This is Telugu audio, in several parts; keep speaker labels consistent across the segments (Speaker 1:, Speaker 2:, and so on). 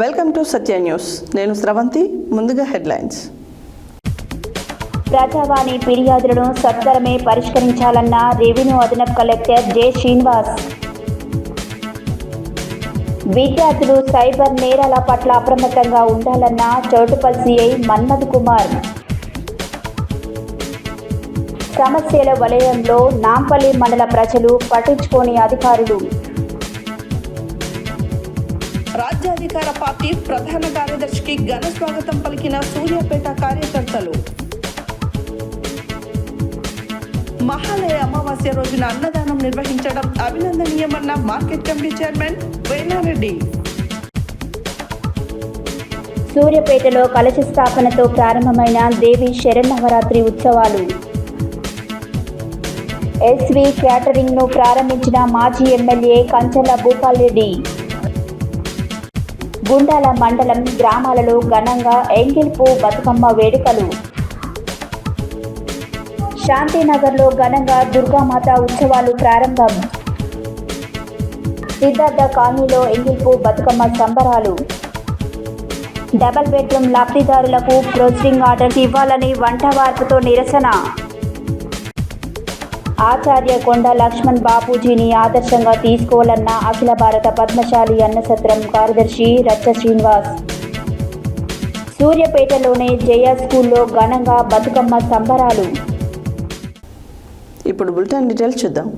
Speaker 1: Welcome to Satya news. నేను స్రవంతి. ముందుగా హెడ్లైన్స్.
Speaker 2: ప్రజావాణి ఫిర్యాదులను సత్వరమే పరిష్కరించాలన్న రెవెన్యూ అదనపు కలెక్టర్ జె శ్రీనివాస్. విద్యార్థులు సైబర్ నేరాల పట్ల అప్రమత్తంగా ఉండాలన్న చౌటుప్పల్ సిఐ మన్మథ్ కుమార్. సమస్యల వలయంలో నాంపల్లి మండల ప్రజలు పట్టించుకోని అధికారులు.
Speaker 1: రాజ్యాధికార పార్టీ ప్రధాన కార్యదర్శికి ఘన స్వాగతం పలికిన సూర్యాపేట కార్యకర్తలు. మహాలయ అమావాస్య రోజున అన్నదానం నిర్వహించడం అభినందనీయమన్న మార్కెట్ కమిటీ చైర్మన్ వేనారెడ్డి.
Speaker 2: సూర్యాపేటలో కలశ స్థాపనతో ప్రారంభమైన దేవి శరన్నవరాత్రి ఉత్సవాలు. ఎస్వి క్యాటరింగ్ను ప్రారంభించిన మాజీ ఎమ్మెల్యే కంచర్ల భూపాల్ రెడ్డి. గుండాల మండలం గ్రామాలలో ఘనంగా ఎంగిల్పు బతుకమ్మ వేడుకలు. శాంతినగర్లో ఘనంగా దుర్గామాత ఉత్సవాలు ప్రారంభం. సిద్ధార్థ కాలనీలో ఎంగిల్పు బతుకమ్మ సంబరాలు. డబల్ బెడ్రూమ్ లబ్ధిదారులకు ప్రొసీడింగ్ ఆర్డర్స్ ఇవ్వాలని వంట వార్పుతో నిరసన. ఆచార్య కొండ లక్ష్మణ్ బాపూజీని ఆదర్శంగా తీసుకోవాలన్న అఖిల భారత పద్మశాలి అన్నసత్రం కార్యదర్శి రచ్చ శ్రీనివాస్. సూర్యాపేటలోని జయ స్కూల్లో ఘనంగా బతుకమ్మ సంబరాలు.
Speaker 1: ఇప్పుడు బులెటిన్ డీటెయిల్స్ చూద్దాం.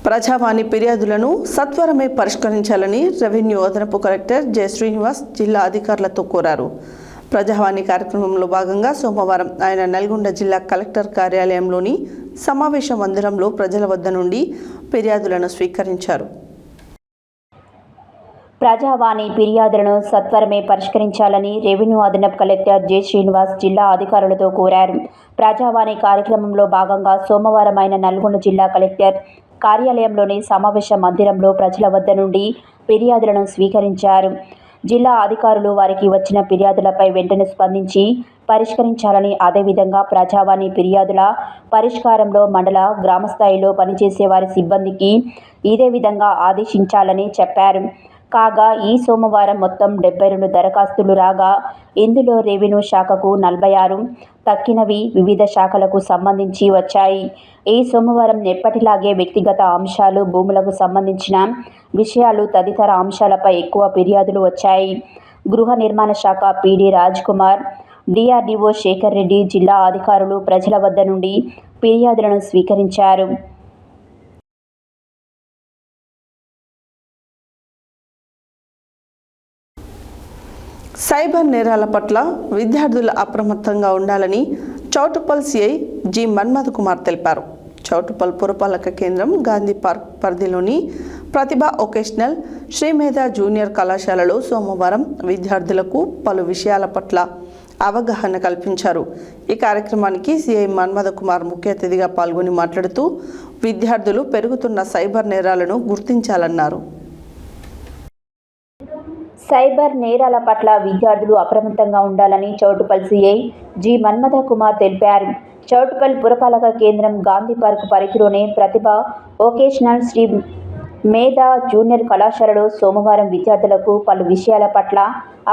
Speaker 1: ప్రజావాణి ఫిర్యాదులను సత్వరమే పరిష్కరించాలని రెవెన్యూ అదనపు కలెక్టర్ జె శ్రీనివాస్ జిల్లా అధికారులతో కోరారు. ప్రజావాణి కార్యక్రమంలో భాగంగా సోమవారం ఆయన నల్గొండ జిల్లా కలెక్టర్ కార్యాలయంలోని సమావేశ మందిరంలో ప్రజల వద్ద నుండి ఫిర్యాదులను స్వీకరించారు.
Speaker 2: ప్రజావాణి ఫిర్యాదులను సత్వరమే పరిష్కరించాలని రెవెన్యూ అదనపు కలెక్టర్ జె శ్రీనివాస్ జిల్లా అధికారులతో కోరారు. ప్రజావాణి కార్యక్రమంలో భాగంగా సోమవారం ఆయన నల్గొండ జిల్లా కలెక్టర్ కార్యాలయంలోని సమావేశ మందిరంలో ప్రజల వద్ద నుండి ఫిర్యాదులను స్వీకరించారు. జిల్లా అధికారులు వారికి వచ్చిన ఫిర్యాదులపై వెంటనే స్పందించి పరిష్కరించాలని, అదేవిధంగా ప్రజావాణి ఫిర్యాదుల పరిష్కారంలో మండల గ్రామ స్థాయిలో పనిచేసే వారి సిబ్బందికి ఇదే విధంగా ఆదేశించాలని చెప్పారు. కాగా ఈ సోమవారం మొత్తం 72 దరఖాస్తులు రాగా ఇందులో రెవెన్యూ శాఖకు 46, తక్కినవి వివిధ శాఖలకు సంబంధించి వచ్చాయి. ఈ సోమవారం ఎప్పటిలాగే వ్యక్తిగత అంశాలు, భూములకు సంబంధించిన విషయాలు తదితర అంశాలపై ఎక్కువ ఫిర్యాదులు వచ్చాయి. గృహ నిర్మాణ శాఖ పీడీ రాజ్ కుమార్, డిఆర్డీఓ శేఖర్ రెడ్డి, జిల్లా అధికారులు ప్రజల వద్ద నుండి ఫిర్యాదులను స్వీకరించారు.
Speaker 1: సైబర్ నేరాల పట్ల విద్యార్థులు అప్రమత్తంగా ఉండాలని చౌటుప్పల్ సిఐ జి మన్మథ్ కుమార్ తెలిపారు. చౌటుప్పల్ పురపాలక కేంద్రం గాంధీ పార్క్ పరిధిలోని ప్రతిభ వొకేషనల్ శ్రీమేధ జూనియర్ కళాశాలలో సోమవారం విద్యార్థులకు పలు విషయాల పట్ల అవగాహన కల్పించారు. ఈ కార్యక్రమానికి సిఐ మన్మథ్ కుమార్ ముఖ్య అతిథిగా పాల్గొని మాట్లాడుతూ విద్యార్థులు పెరుగుతున్న సైబర్ నేరాలను గుర్తించాలన్నారు.
Speaker 2: సైబర్ నేరాల పట్ల విద్యార్థులు అప్రమత్తంగా ఉండాలని చౌటుప్పల్ సిఐ జి మన్మథ కుమార్ తెలిపారు. చౌటుప్పల్ పురపాలక కేంద్రం గాంధీ పార్క్ పరిధిలోని ప్రతిభ వొకేషనల్ శ్రీ మేధ జూనియర్ కళాశాలలో సోమవారం విద్యార్థులకు పలు విషయాల పట్ల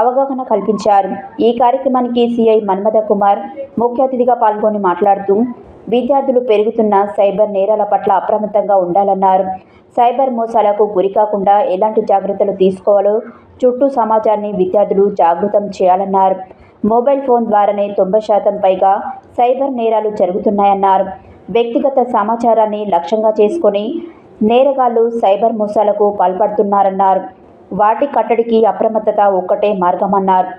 Speaker 2: అవగాహన కల్పించారు. ఈ కార్యక్రమానికి సిఐ మన్మథ కుమార్ ముఖ్య అతిథిగా పాల్గొని మాట్లాడుతూ విద్యార్థులు పెరుగుతున్న సైబర్ నేరాల పట్ల అప్రమత్తంగా ఉండాలన్నారు. సైబర్ మోసాలకు గురికాకుండా ఎలాంటి జాగ్రత్తలు తీసుకోవాలో చుట్టూ సమాజాన్ని విద్యార్థులు జాగృతం చేయాలన్నారు. మొబైల్ ఫోన్ ద్వారానే 90% పైగా సైబర్ నేరాలు జరుగుతున్నాయన్నారు. వ్యక్తిగత సమాచారాన్ని లక్ష్యంగా చేసుకొని నేరగాళ్లు సైబర్ మోసాలకు పాల్పడుతున్నారన్నారు. వాటి కట్టడికి అప్రమత్తత ఒక్కటే మార్గమన్నారు.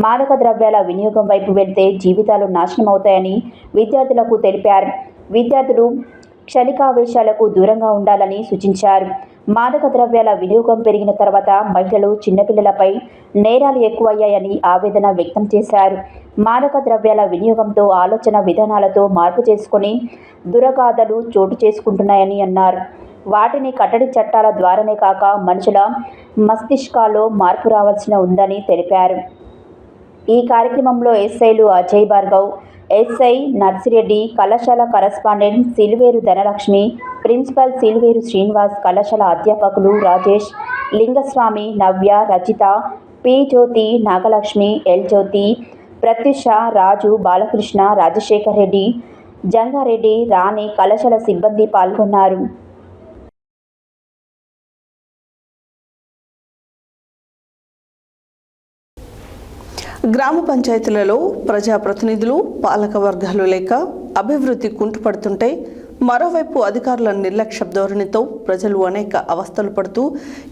Speaker 2: మాదక ద్రవ్యాల వినియోగం వైపు వెళ్తే జీవితాలు నాశనమవుతాయని విద్యార్థులకు తెలిపారు. విద్యార్థులు క్షణికావేశాలకు దూరంగా ఉండాలని సూచించారు. మాదక ద్రవ్యాల వినియోగం పెరిగిన తర్వాత మహిళలు, చిన్నపిల్లలపై నేరాలు ఎక్కువయ్యాయని ఆవేదన వ్యక్తం చేశారు. మాదక ద్రవ్యాల వినియోగంతో ఆలోచన విధానాలతో మార్పు చేసుకుని దురగాథలు చోటు చేసుకుంటున్నాయని అన్నారు. వాటిని కట్టడి చట్టాల ద్వారానే కాక మనుషుల మస్తిష్కాల్లో మార్పు రావాల్సిన ఉందని తెలిపారు. ఈ కార్యక్రమంలో ఎస్ఐలు అజయ్ భార్గవ్, ఎస్ఐ నర్సిరెడ్డి, కళాశాల కరస్పాండెంట్ సిల్వేరు ధనలక్ష్మి, ప్రిన్సిపల్ సిల్వేరు శ్రీనివాస్, కళాశాల అధ్యాపకులు రాజేష్, లింగస్వామి, నవ్య, రచిత, పి జ్యోతి, నాగలక్ష్మి, ఎల్ జ్యోతి, ప్రత్యుష, రాజు, బాలకృష్ణ, రాజశేఖర్ రెడ్డి, జంగారెడ్డి, రాణి, కళాశాల సిబ్బంది పాల్గొన్నారు.
Speaker 1: గ్రామ పంచాయతీలలో ప్రజాప్రతినిధులు, పాలక వర్గాలు లేక అభివృద్ధి కుంటుపడుతుంటే మరోవైపు అధికారుల నిర్లక్ష్య ధోరణితో ప్రజలు అనేక అవస్థలు పడుతూ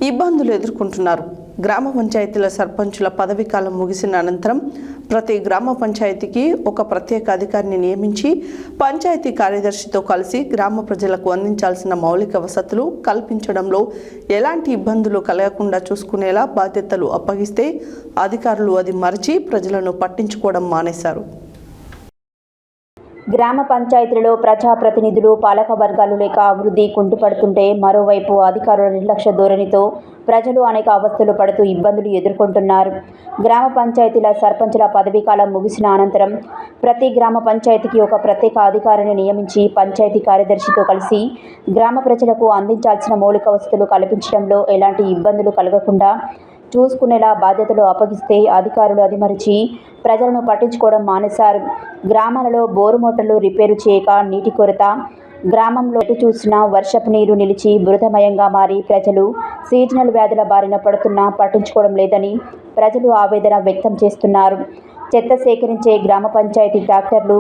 Speaker 1: ఇబ్బందులు ఎదుర్కొంటున్నారు. గ్రామ పంచాయతీల సర్పంచుల పదవీ కాలం ముగిసిన అనంతరం ప్రతి గ్రామ పంచాయతీకి ఒక ప్రత్యేక అధికారిని నియమించి పంచాయతీ కార్యదర్శితో కలిసి గ్రామ ప్రజలకు అందించాల్సిన మౌలిక వసతులు కల్పించడంలో ఎలాంటి ఇబ్బందులు కలగకుండా చూసుకునేలా బాధ్యతలు అప్పగిస్తే అధికారులు అది మరచి ప్రజలను పట్టించుకోవడం మానేశారు.
Speaker 2: గ్రామ పంచాయతీలలో ప్రజాప్రతినిధులు, పాలక వర్గాలు లేక అభివృద్ధి కుంటుపడుతుంటే మరోవైపు అధికారుల నిర్లక్ష్య ధోరణితో ప్రజలు అనేక అవస్థలు పడుతూ ఇబ్బందులు ఎదుర్కొంటున్నారు. గ్రామ పంచాయతీల సర్పంచుల పదవీకాలం ముగిసిన అనంతరం ప్రతి గ్రామ పంచాయతీకి ఒక ప్రత్యేక అధికారిని నియమించి పంచాయతీ కార్యదర్శితో కలిసి గ్రామ ప్రజలకు అందించాల్సిన మౌలిక వసతులు కల్పించడంలో ఎలాంటి ఇబ్బందులు కలగకుండా చూసుకునేలా బాధ్యతలు అప్పగిస్తే అధికారులు అది మరిచి ప్రజలను పట్టించుకోవడం మానేశారు. గ్రామాలలో బోరు మోటార్లు రిపేరు చేయక నీటి కొరత, గ్రామంలో ఎటు చూసినా వర్షపు నీరు నిలిచి బురదమయంగా మారి ప్రజలు సీజనల్ వ్యాధుల బారిన పడుతున్నా పట్టించుకోవడం లేదని ప్రజలు ఆవేదన వ్యక్తం చేస్తున్నారు. చెత్త సేకరించే గ్రామ పంచాయతీ ట్రాక్టర్లు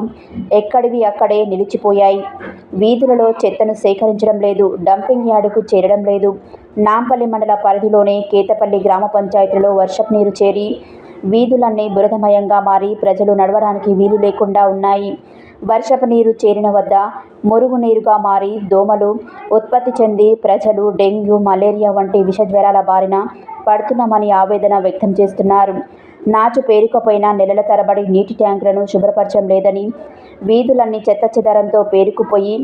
Speaker 2: ఎక్కడివి అక్కడే నిలిచిపోయాయి. వీధులలో చెత్తను సేకరించడం లేదు, డంపింగ్ యార్డుకు చేరడం లేదు. నాంపల్లి మండల పరిధిలోని కేతపల్లి గ్రామ పంచాయతీలో వర్షపు నీరు చేరి వీధులన్నీ బురదమయంగా మారి ప్రజలు నడవడానికి వీలు లేకుండా ఉన్నాయి. వర్షపు నీరు చేరిన వద్ద మురుగునీరుగా మారి దోమలు ఉత్పత్తి చెంది ప్రజలు డెంగ్యూ, మలేరియా వంటి విషజ్వరాల బారిన పడుతున్నామని ఆవేదన వ్యక్తం చేస్తున్నారు. నాచు పేరుకుపోయిన నెలల తరబడి నీటి ట్యాంకులను శుభ్రపరచడం లేదని, వీధులన్నీ చెత్త చెదారంతో పేరుకుపోయి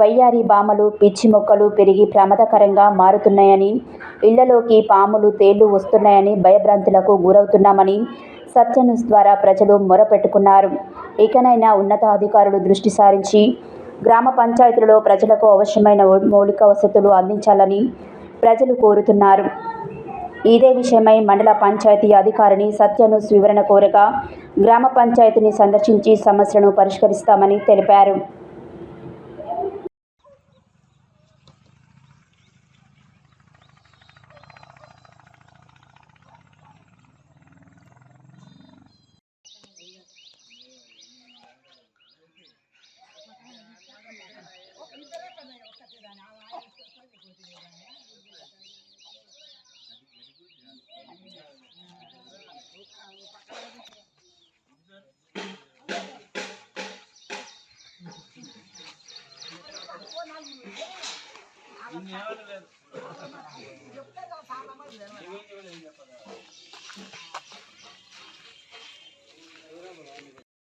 Speaker 2: వయ్యారి బామలు, పిచ్చి మొక్కలు పెరిగి ప్రమాదకరంగా మారుతున్నాయని, ఇళ్లలోకి పాములు, తేళ్లు వస్తున్నాయని భయభ్రాంతులకు గురవుతున్నామని సత్య న్యూస్ ద్వారా ప్రజలు మొరపెట్టుకున్నారు. ఇకనైనా ఉన్నతాధికారులు దృష్టి సారించి గ్రామ పంచాయతీలలో ప్రజలకు అవసరమైన మౌలిక వసతులు అందించాలని ప్రజలు కోరుతున్నారు. ఇదే విషయమై మండల పంచాయతీ అధికారిని సత్య న్యూస్ వివరణ కోరగా గ్రామ పంచాయతీని సందర్శించి సమస్యలను పరిష్కరిస్తామని తెలిపారు.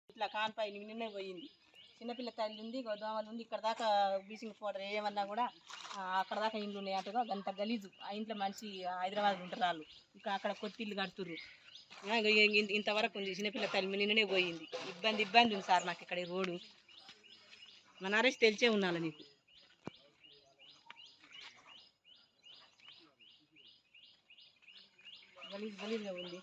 Speaker 3: ఇట్లా కాన్పై నిన్నే పోయింది. చిన్నపిల్ల తల్లి ఉంది, దోమలు ఉంది. ఇక్కడ దాకా బ్లీచింగ్ పౌడర్ ఏమన్నా కూడా అక్కడ దాకా ఇండ్లు ఉన్నాయి. అటుగా గంత గలీజు. ఆ ఇంట్లో మనిషి హైదరాబాద్ ఉంటారు వాళ్ళు. ఇంకా అక్కడ కొత్త ఇల్లు కడుతుర్రు. ఇంతవరకు ఉంది. చిన్నపిల్ల తల్లి నిన్ననే పోయింది. ఇబ్బంది ఉంది సార్ మాకు ఇక్కడ ఈ రోడ్డు. మన అరెస్ట్ తెలిసే ఉండాలి నీకు. గలీజ్గా ఉంది.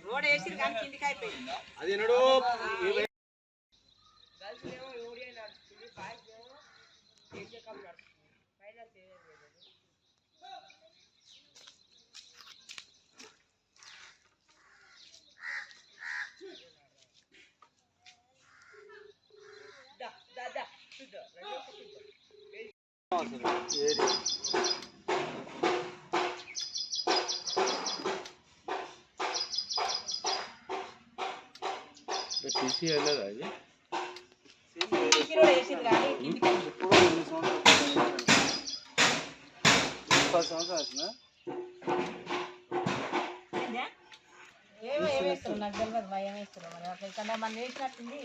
Speaker 3: రోడ్ వేసి కానీ కిందికి అయిపోయింది. అది కూడా వేసింది కానీ కిందికి ఏమో ఏమేస్తారు నాకు తెలియదు మా ఏమేస్తారు మరి అట్లా ఇక్కడ మనం వేసినట్టుంది.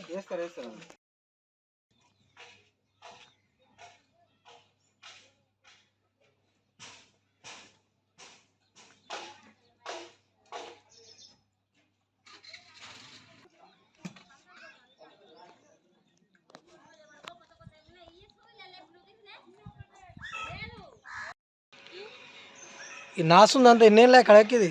Speaker 4: ఈ నాసుందంత ఎన్నేళ్ళ కడక్కిది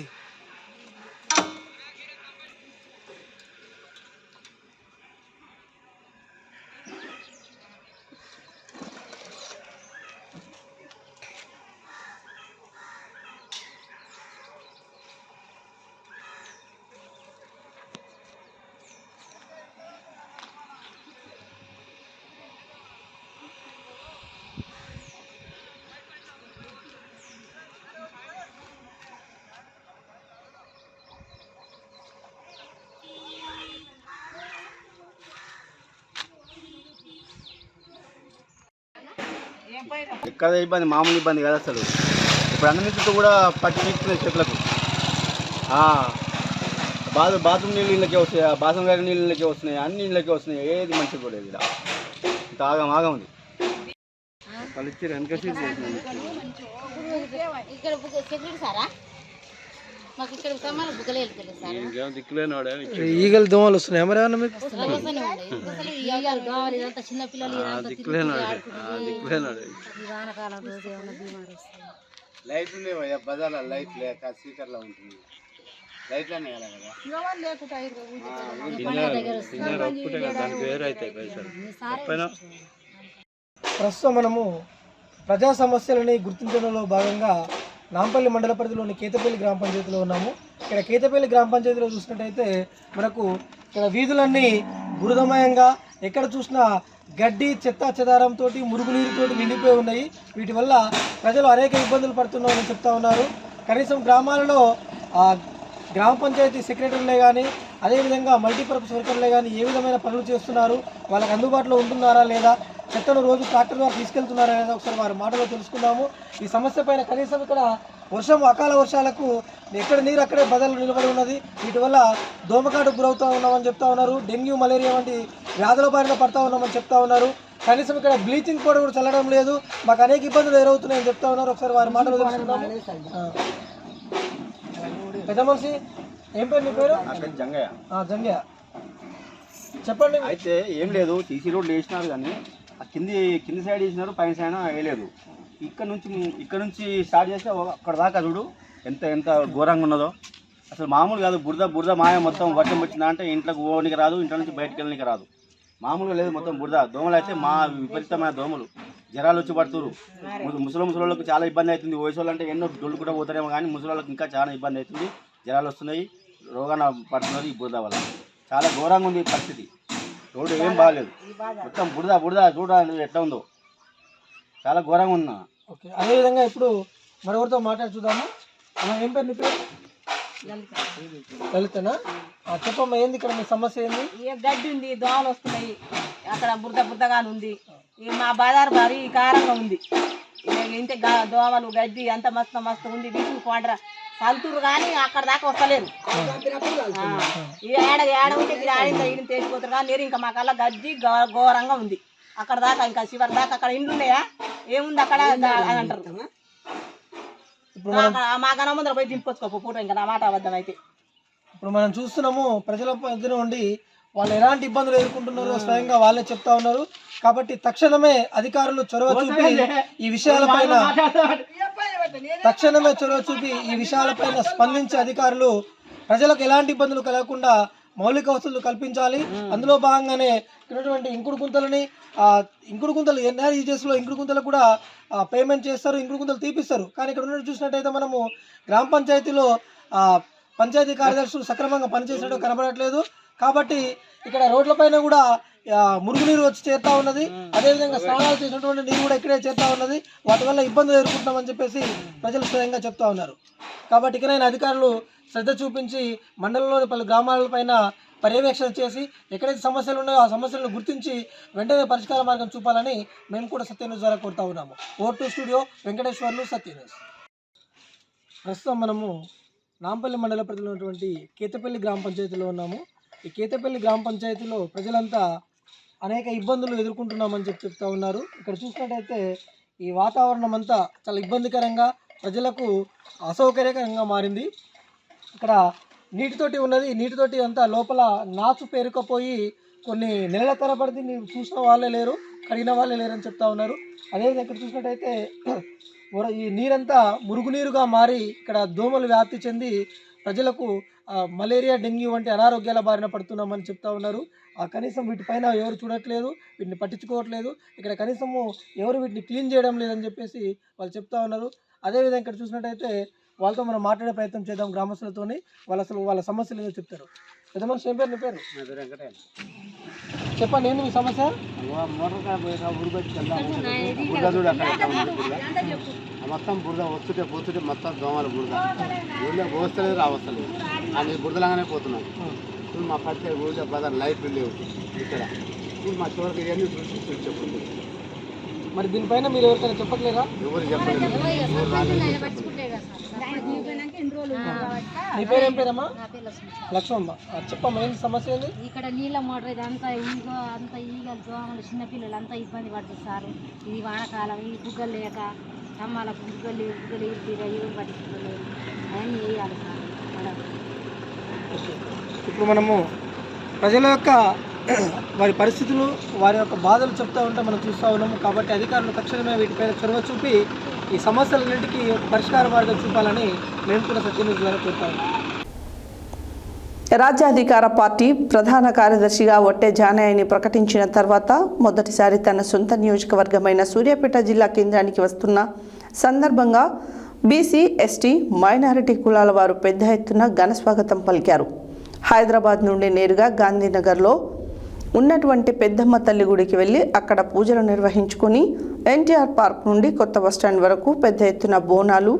Speaker 5: ఎక్కడ ఇబ్బంది మామూలు ఇబ్బంది కదా అసలు. ఇప్పుడు అన్ని చుట్టూ కూడా పట్టి పీకుతున్నాయి చెట్లకు. బాత్రూమ్ నీళ్ళు ఇళ్ళకే వస్తాయి, బాత్రూమ్ గారి నీళ్ళు ఇళ్ళకే వస్తున్నాయి, అన్ని ఇళ్ళకే వస్తున్నాయి. ఏది మంచిగా కూడా ఇలా ఇంత ఆగం ఉంది. వాళ్ళు ఇచ్చారు వెనక ఈగలు దోమలు వస్తున్నాయి మరి ఏమన్నా మీకు లైట్లు లేవయ్యా బజార్లో లైట్ లేక స్పీకర్లో ఉంటుంది. లైట్లనే కదా ప్రస్తుతం మనము ప్రజా సమస్యలని గుర్తించడంలో భాగంగా నాంపల్లి మండల పరిధిలోని కేతపల్లి గ్రామ పంచాయతీలో ఉన్నాము. ఇక్కడ కేతపల్లి గ్రామ పంచాయతీలో చూసినట్టయితే మనకు ఇక్కడ వీధులన్నీ బురదమయంగా ఎక్కడ చూసినా గడ్డి చెత్త చెదారంతో మురుగునీరుతో నిండిపోయి ఉన్నాయి. వీటి వల్ల ప్రజలు అనేక ఇబ్బందులు పడుతున్నారని చెప్తా ఉన్నారు. కనీసం గ్రామాలలో గ్రామ పంచాయతీ సెక్రటరీలే కానీ అదేవిధంగా మల్టీపర్పస్ వర్కర్లే కానీ ఏ విధమైన పనులు చేస్తున్నారు, వాళ్ళకి అందుబాటులో ఉంటున్నారా లేదా, చెత్తను రోజు ట్రాక్టర్ ద్వారా తీసుకెళ్తున్నారా లేదా ఒకసారి వారి మాటలో తెలుసుకుందాము. ఈ సమస్య పైన కనీసం ఇక్కడ అకాల వర్షాలకు ఎక్కడ నీరు అక్కడే బదలు నిలబడి ఉన్నది. వీటి వల్ల దోమకాటుకు గురవుతూ ఉన్నామని చెప్తా ఉన్నారు. డెంగ్యూ మలేరియా వంటి వ్యాధుల బారిన పడతా ఉన్నామని చెప్తా ఉన్నారు. కనీసం ఇక్కడ బ్లీచింగ్ పౌడర్ కూడా చల్లడం లేదు, మాకు అనేక ఇబ్బందులు ఎదురవుతున్నాయని చెప్తా ఉన్నారు. ఒకసారి వారి మాటలు తెలుసుకుందాము. పెద్ద మనిషి ఏం పేరు? మీ పేరు? జంగయ్య. జంగయ్య చెప్పండి. అయితే ఏం లేదు, సీసీ రోడ్లు వేసినారు కానీ కింది సైడ్ వేసినారు, పైన సైడ్ వేయలేదు. ఇక్కడ నుంచి స్టార్ట్ చేస్తే అక్కడ దాకా చూడు ఎంత ఘోరంగా ఉన్నదో. అసలు మామూలు కాదు, బురద మాయ మొత్తం. వర్షం వచ్చిందా అంటే ఇంట్లోకి పోవడానికి రాదు, ఇంట్లో నుంచి బయటకు వెళ్ళడానికి రాదు. మామూలుగా లేదు, మొత్తం బురద. దోమలు అయితే విపరీతమైన దోమలు, జ్వరాలు వచ్చి పడుతురు. ముసలోళ్ళకు చాలా ఇబ్బంది అవుతుంది. వయసు వాళ్ళు అంటే ఎన్నో డొల్లు కూడా పోతారేమో కానీ ముసలోళ్ళకి ఇంకా చాలా ఇబ్బంది అవుతుంది. జ్వరాలు వస్తున్నాయి, రోగాన పడుతున్నారు ఈ బురద వల్ల. చాలా ఘోరంగా ఉంది పరిస్థితి. రోడ్డు ఏం బాగాలేదు, మొత్తం బురద చూడాలి ఎట్లా ఉందో, చాలా ఘోరంగా ఉన్నా. ఓకే, అదేవిధంగా ఇప్పుడు మరొకరితో మాట్లాడి చూద్దాము. ఏం పేరు నీ పేరు? లలితనా? చెప్పమ్మా, ఏంది ఇక్కడ మీ సమస్య ఏంది?
Speaker 3: గడ్డి ఉంది, దోమలు వస్తున్నాయి, అక్కడ బురదగానే ఉంది. మా బజారు భారీ కారంగా ఉంది. ఇంతే దోమలు గడ్డి అంత మస్తు ఉంది. వీటిని పోండ్రా చల్తురు కానీ అక్కడ దాకా వస్తలేరు. ఏడ ఉంటే ఆడింత ఈడిని తెచ్చిపోతారు కానీ లేరు. ఇంకా మాకల్లా గడ్డి ఘోరంగా ఉంది. అక్కడ దాకా ఇంకా చివరి దాకా అక్కడ ఇండ్లు ఉన్నాయా, ఏముంది అక్కడ అని అంటారు. మా గన ముందర పోయి దింపుకొచ్చుకో పూట. ఇంకా నా మాట అబద్ధం అయితే.
Speaker 4: ఇప్పుడు మనం చూస్తున్నాము, ప్రజల మధ్యన ఉండి వాళ్ళు ఎలాంటి ఇబ్బందులు ఎదుర్కొంటున్నారో స్వయంగా వాళ్ళే చెప్తా ఉన్నారు. కాబట్టి తక్షణమే అధికారులు చొరవ చూపి ఈ విషయాలపైన స్పందించే అధికారులు ప్రజలకు ఎలాంటి ఇబ్బందులు కలగకుండా మౌలిక వసతులు కల్పించాలి. అందులో భాగంగానే ఉన్నటువంటి ఇంకుడు గుంతలు ఎన్ఆర్ఈజెస్లో ఇంకుడు గుంతలకు కూడా పేమెంట్ చేస్తారు, ఇంకుడు గుంతలు తీపిస్తారు. కానీ ఇక్కడ ఉన్నట్టు చూసినట్టయితే మనము గ్రామ పంచాయతీలో పంచాయతీ కార్యదర్శులు సక్రమంగా పనిచేసినట్టు కనబడట్లేదు. కాబట్టి ఇక్కడ రోడ్లపైన కూడా మురుగునీరు వచ్చి చేరుతా ఉన్నది. అదేవిధంగా స్నానాలు చేసినటువంటి నీరు కూడా ఇక్కడే చేరుతా ఉన్నది. వాటి వల్ల ఇబ్బందులు ఎదుర్కొంటామని చెప్పేసి ప్రజలు స్వయంగా చెప్తా ఉన్నారు. కాబట్టి ఇకనైనా అధికారులు శ్రద్ధ చూపించి మండలంలోని పలు గ్రామాలపైన పర్యవేక్షణ చేసి ఎక్కడైతే సమస్యలు ఉన్నాయో ఆ సమస్యలను గుర్తించి వెంటనే పరిష్కార మార్గం చూపాలని మేము కూడా సత్య న్యూస్ ద్వారా కోరుతా ఉన్నాము. ఓ2 స్టూడియో వెంకటేశ్వర్లు, సత్య న్యూస్. ప్రస్తుతం మనము నాంపల్లి మండల పరిధిలో ఉన్నటువంటి కేతపల్లి గ్రామ పంచాయతీలో ఉన్నాము. ఈ కేతపల్లి గ్రామ పంచాయతీలో ప్రజలంతా అనేక ఇబ్బందులు ఎదుర్కొంటున్నామని చెప్తా ఉన్నారు. ఇక్కడ చూసినట్టయితే ఈ వాతావరణం అంతా చాలా ఇబ్బందికరంగా, ప్రజలకు అసౌకర్యకరంగా మారింది. ఇక్కడ నీటితోటి ఉన్నది, నీటితోటి అంతా లోపల నాచు పేరుకపోయి కొన్ని నెలల తరబడి మీరు చూసిన వాళ్ళే లేరు, కడిగిన వాళ్ళే లేరు అని చెప్తా ఉన్నారు. అదేవిధంగా ఇక్కడ చూసినట్టయితే ఈ నీరంతా మురుగునీరుగా మారి ఇక్కడ దోమలు వ్యాప్తి చెంది ప్రజలకు మలేరియా, డెంగ్యూ వంటి అనారోగ్యాల బారిన పడుతున్నామని చెప్తా ఉన్నారు. కనీసం వీటిపైన ఎవరు చూడట్లేదు, వీటిని పట్టించుకోవట్లేదు. ఇక్కడ కనీసము ఎవరు వీటిని క్లీన్ చేయడం లేదని చెప్పేసి వాళ్ళు చెప్తా ఉన్నారు. అదేవిధంగా ఇక్కడ చూసినట్టయితే వాళ్ళతో మనం మాట్లాడే ప్రయత్నం చేద్దాం గ్రామస్తులతోని. వాళ్ళ సమస్యలు ఏదో చెప్తారు. పెద్ద మనిషి ఏం పేరు? నీ పేరు? చెప్పండి, ఏంటి మీ సమస్య?
Speaker 6: మొత్తం బురద వస్తుంటే పోతుంటే మొత్తం దోమలు బురద ఊళ్ళో పోస్తలేదు, రావస్తలేదు. అది బురదలాగానే పోతున్నాం. ఇప్పుడు మా పడితే ఊళ్ళో బజార్ లైట్లు లేవు ఇక్కడ. ఇప్పుడు మా చివరికి ఇవన్నీ చూసి చెప్పుకుంది.
Speaker 4: మరి దీనిపైన మీరు ఎవరికైనా చెప్పట్లేదా?
Speaker 6: ఎవరు చెప్పలేదు, ఎవరు రాలేదు.
Speaker 4: నీ పేరు ఏం పేరమ్మా? లక్ష్మమ్మ. చెప్పమ్మా, ఏంటి సమస్య? ఏంది
Speaker 7: ఇక్కడ నీళ్ళ మోటార్ ఇదంతా ఈగలు దోమలు చిన్నపిల్లలు అంతా ఇబ్బంది పడుతుంది సార్. ఇది వానకాలం, ఈ బుగ్గలు లేక అమ్మాలకు బుగ్గలు ఎవరు పట్టించుకోలేరు, అవన్నీ వేయాలి సార్.
Speaker 4: ఇప్పుడు మనము ప్రజల యొక్క వారి పరిస్థితులు, వారి యొక్క బాధలు చెప్తూ ఉంటే మనం చూస్తూ ఉన్నాము. కాబట్టి అధికారులు తక్షణమే వీటిపైన చొరవ చూపి ఈ సమస్యలన్నింటికీ పరిష్కార మార్గం చూపాలని మేము కూడా సత్య న్యూస్ ద్వారా కోరుతాము.
Speaker 1: రాజ్యాధికార పార్టీ ప్రధాన కార్యదర్శిగా ఒట్టే జానయ్యని ప్రకటించిన తర్వాత మొదటిసారి తన సొంత నియోజకవర్గమైన సూర్యాపేట జిల్లా కేంద్రానికి వస్తున్న సందర్భంగా బీసీ, ఎస్టీ, మైనారిటీ కులాల వారు పెద్ద ఎత్తున ఘనస్వాగతం పలికారు. హైదరాబాద్ నుండి నేరుగా గాంధీనగర్లో ఉన్నటువంటి పెద్దమ్మ తల్లి గుడికి వెళ్ళి అక్కడ పూజలు నిర్వహించుకొని ఎన్టీఆర్ పార్క్ నుండి కొత్త బస్టాండ్ వరకు పెద్ద ఎత్తున బోనాలు,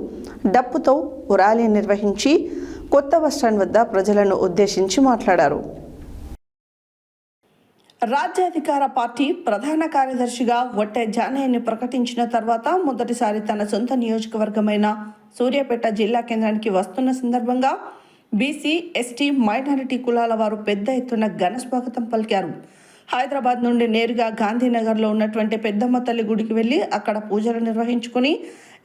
Speaker 1: డప్పుతో ర్యాలీ నిర్వహించి కొత్త బస్టాండ్ వద్ద ప్రజలను ఉద్దేశించి మాట్లాడారు. రాజ్యాధికార పార్టీ ప్రధాన కార్యదర్శిగా ఒట్టే జానయ్యని ప్రకటించిన తర్వాత మొదటిసారి తన సొంత నియోజకవర్గమైన సూర్యాపేట జిల్లా కేంద్రానికి వస్తున్న సందర్భంగా బీసీ, ఎస్టీ, మైనారిటీ కులాల వారు పెద్ద ఎత్తున ఘనస్వాగతం పలికారు. హైదరాబాద్ నుండి నేరుగా గాంధీనగర్లో ఉన్నటువంటి పెద్దమ్మ తల్లి గుడికి వెళ్ళి అక్కడ పూజలు నిర్వహించుకుని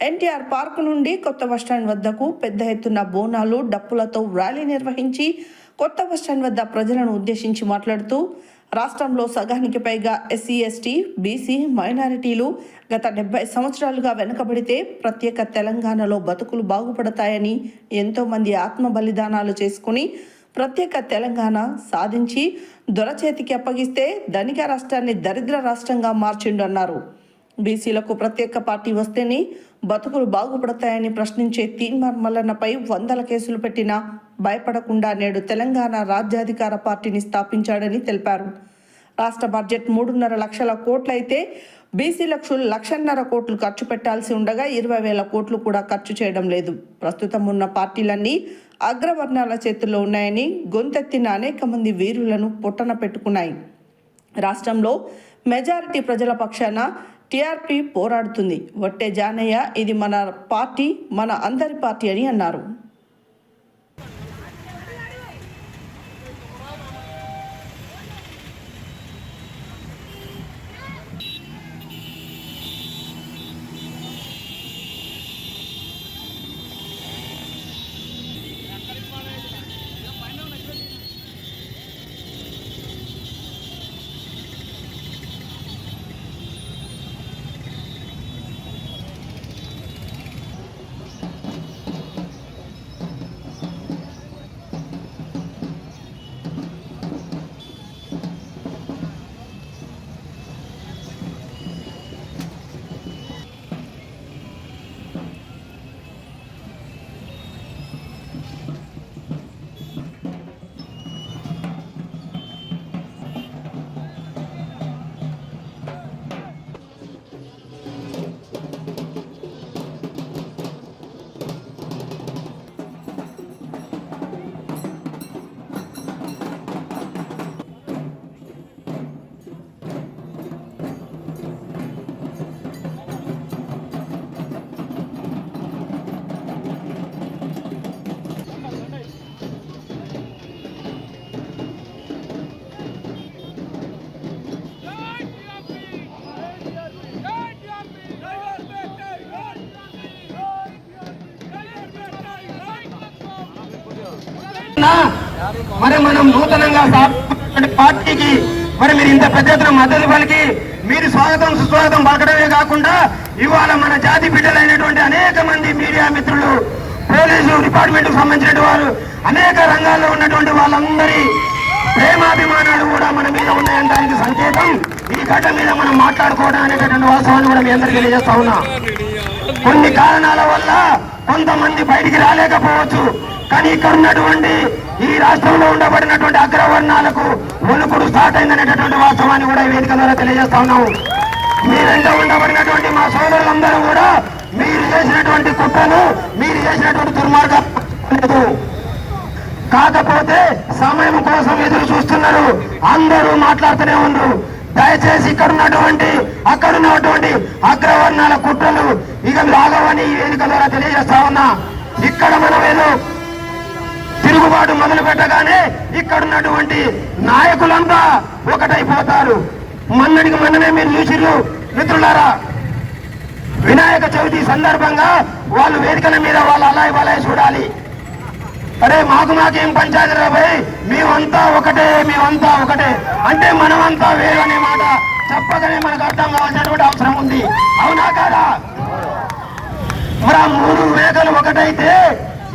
Speaker 1: ఎన్టీఆర్ పార్క్ నుండి కొత్త బస్టాండ్ వద్దకు పెద్ద ఎత్తున బోనాలు, డప్పులతో ర్యాలీ నిర్వహించి కొత్త బస్టాండ్ వద్ద ప్రజలను ఉద్దేశించి మాట్లాడుతూ రాష్ట్రంలో సగానికి పైగా ఎస్సీ, ఎస్టీ, బీసీ, మైనారిటీలు గత 70 సంవత్సరాలుగా వెనుకబడితే ప్రత్యేక తెలంగాణలో బతుకులు బాగుపడతాయని ఎంతోమంది ఆత్మ బలిదానాలు చేసుకుని ప్రత్యేక తెలంగాణ సాధించి దొరచేతికి అప్పగిస్తే ధనిక రాష్ట్రాన్ని దరిద్ర రాష్ట్రంగా మార్చిండన్నారు. బీసీలకు ప్రత్యేక పార్టీ వస్తేనే బతుకులు బాగుపడతాయని ప్రశ్నించే తీన్మార్ మల్లన్నపై 100 కేసులు పెట్టినా భయపడకుండా నేడు తెలంగాణ రాజ్యాధికార పార్టీని స్థాపించాడని తెలిపారు. రాష్ట్ర బడ్జెట్ 3.5 లక్షల కోట్లయితే బీసీలకు 1.5 లక్షల కోట్లు ఖర్చు పెట్టాల్సి ఉండగా 20,000 కోట్లు కూడా ఖర్చు చేయడం లేదు. ప్రస్తుతం ఉన్న పార్టీలన్నీ అగ్రవర్ణాల చేతుల్లో ఉన్నాయని గొంతెత్తిన అనేక మంది వీరులను పొట్టన పెట్టుకున్నాయి. రాష్ట్రంలో మెజారిటీ ప్రజల పక్షాన టీఆర్పీ పోరాడుతుంది. ఒట్టే జానయ్య ఇది మన పార్టీ, మన అందరి పార్టీ అని అన్నారు.
Speaker 8: మరి మనం నూతనంగా స్థాపించినటువంటి పార్టీకి మరి మీరు ఇంత పెద్ద ఎత్తున మద్దతు పలికి మీరు స్వాగతం సుస్వాగతం పలకడమే కాకుండా ఇవాళ మన జాతి బిడ్డలైనటువంటి అనేక మంది మీడియా మిత్రులు, పోలీసు డిపార్ట్మెంట్ కు సంబంధించిన వారు, అనేక రంగాల్లో ఉన్నటువంటి వాళ్ళందరి ప్రేమాభిమానాలు కూడా మన మీద ఉన్నాయనడానికి సంకేతం ఈ గడ్డ మీద మనం మాట్లాడుకోవడం అనేటటువంటి వాస్తవాన్ని కూడా మీ అందరికీ తెలియజేస్తా ఉన్నా. కొన్ని కారణాల వల్ల కొంతమంది బయటికి రాలేకపోవచ్చు, కానీ ఇక్కడ ఉన్నటువంటి ఈ రాష్ట్రంలో ఉండబడినటువంటి అగ్రవర్ణాలకు వణుకుడు స్టార్ట్ అయిందనేటటువంటి వాస్తవాన్ని కూడా ఈ వేదిక ద్వారా తెలియజేస్తా ఉన్నాము. మీ వెంట ఉండబడినటువంటి మా సోదరులందరూ కూడా మీరు చేసినటువంటి కుట్రను, మీరు చేసినటువంటి దుర్మార్గం లేదు, కాకపోతే సమయం కోసం ఎదురు చూస్తున్నారు. అందరూ మాట్లాడుతూనే ఉన్నారు. దయచేసి ఇక్కడ ఉన్నటువంటి అక్కడ ఉన్నటువంటి అగ్రవర్ణాల కుట్రలు ఇక రాగవని ఈ వేదిక ద్వారా తెలియజేస్తా ఉన్నా. ఇక్కడ మనం ఏదో తిరుగుబాటు మొదలు పెట్టగానే ఇక్కడ ఉన్నటువంటి నాయకులంతా ఒకటైపోతారు. మొన్నటికి మొన్ననే మీరు చూసిర్రు మిత్రులారా, వినాయక చవితి సందర్భంగా వాళ్ళు వేదికల మీద వాళ్ళు అలాయ్ బలాయ్ చూడాలి. అరే మాకేం పంచాయతీ రాబోయ్, మేమంతా ఒకటే, మేమంతా ఒకటే అంటే మనమంతా వేరు అనే మాట చెప్పగానే మనకు అర్థం కావాల్సినటువంటి అవసరం ఉంది. అవునా కాదా? మరి ఆ 3 వేగలు ఒకటైతే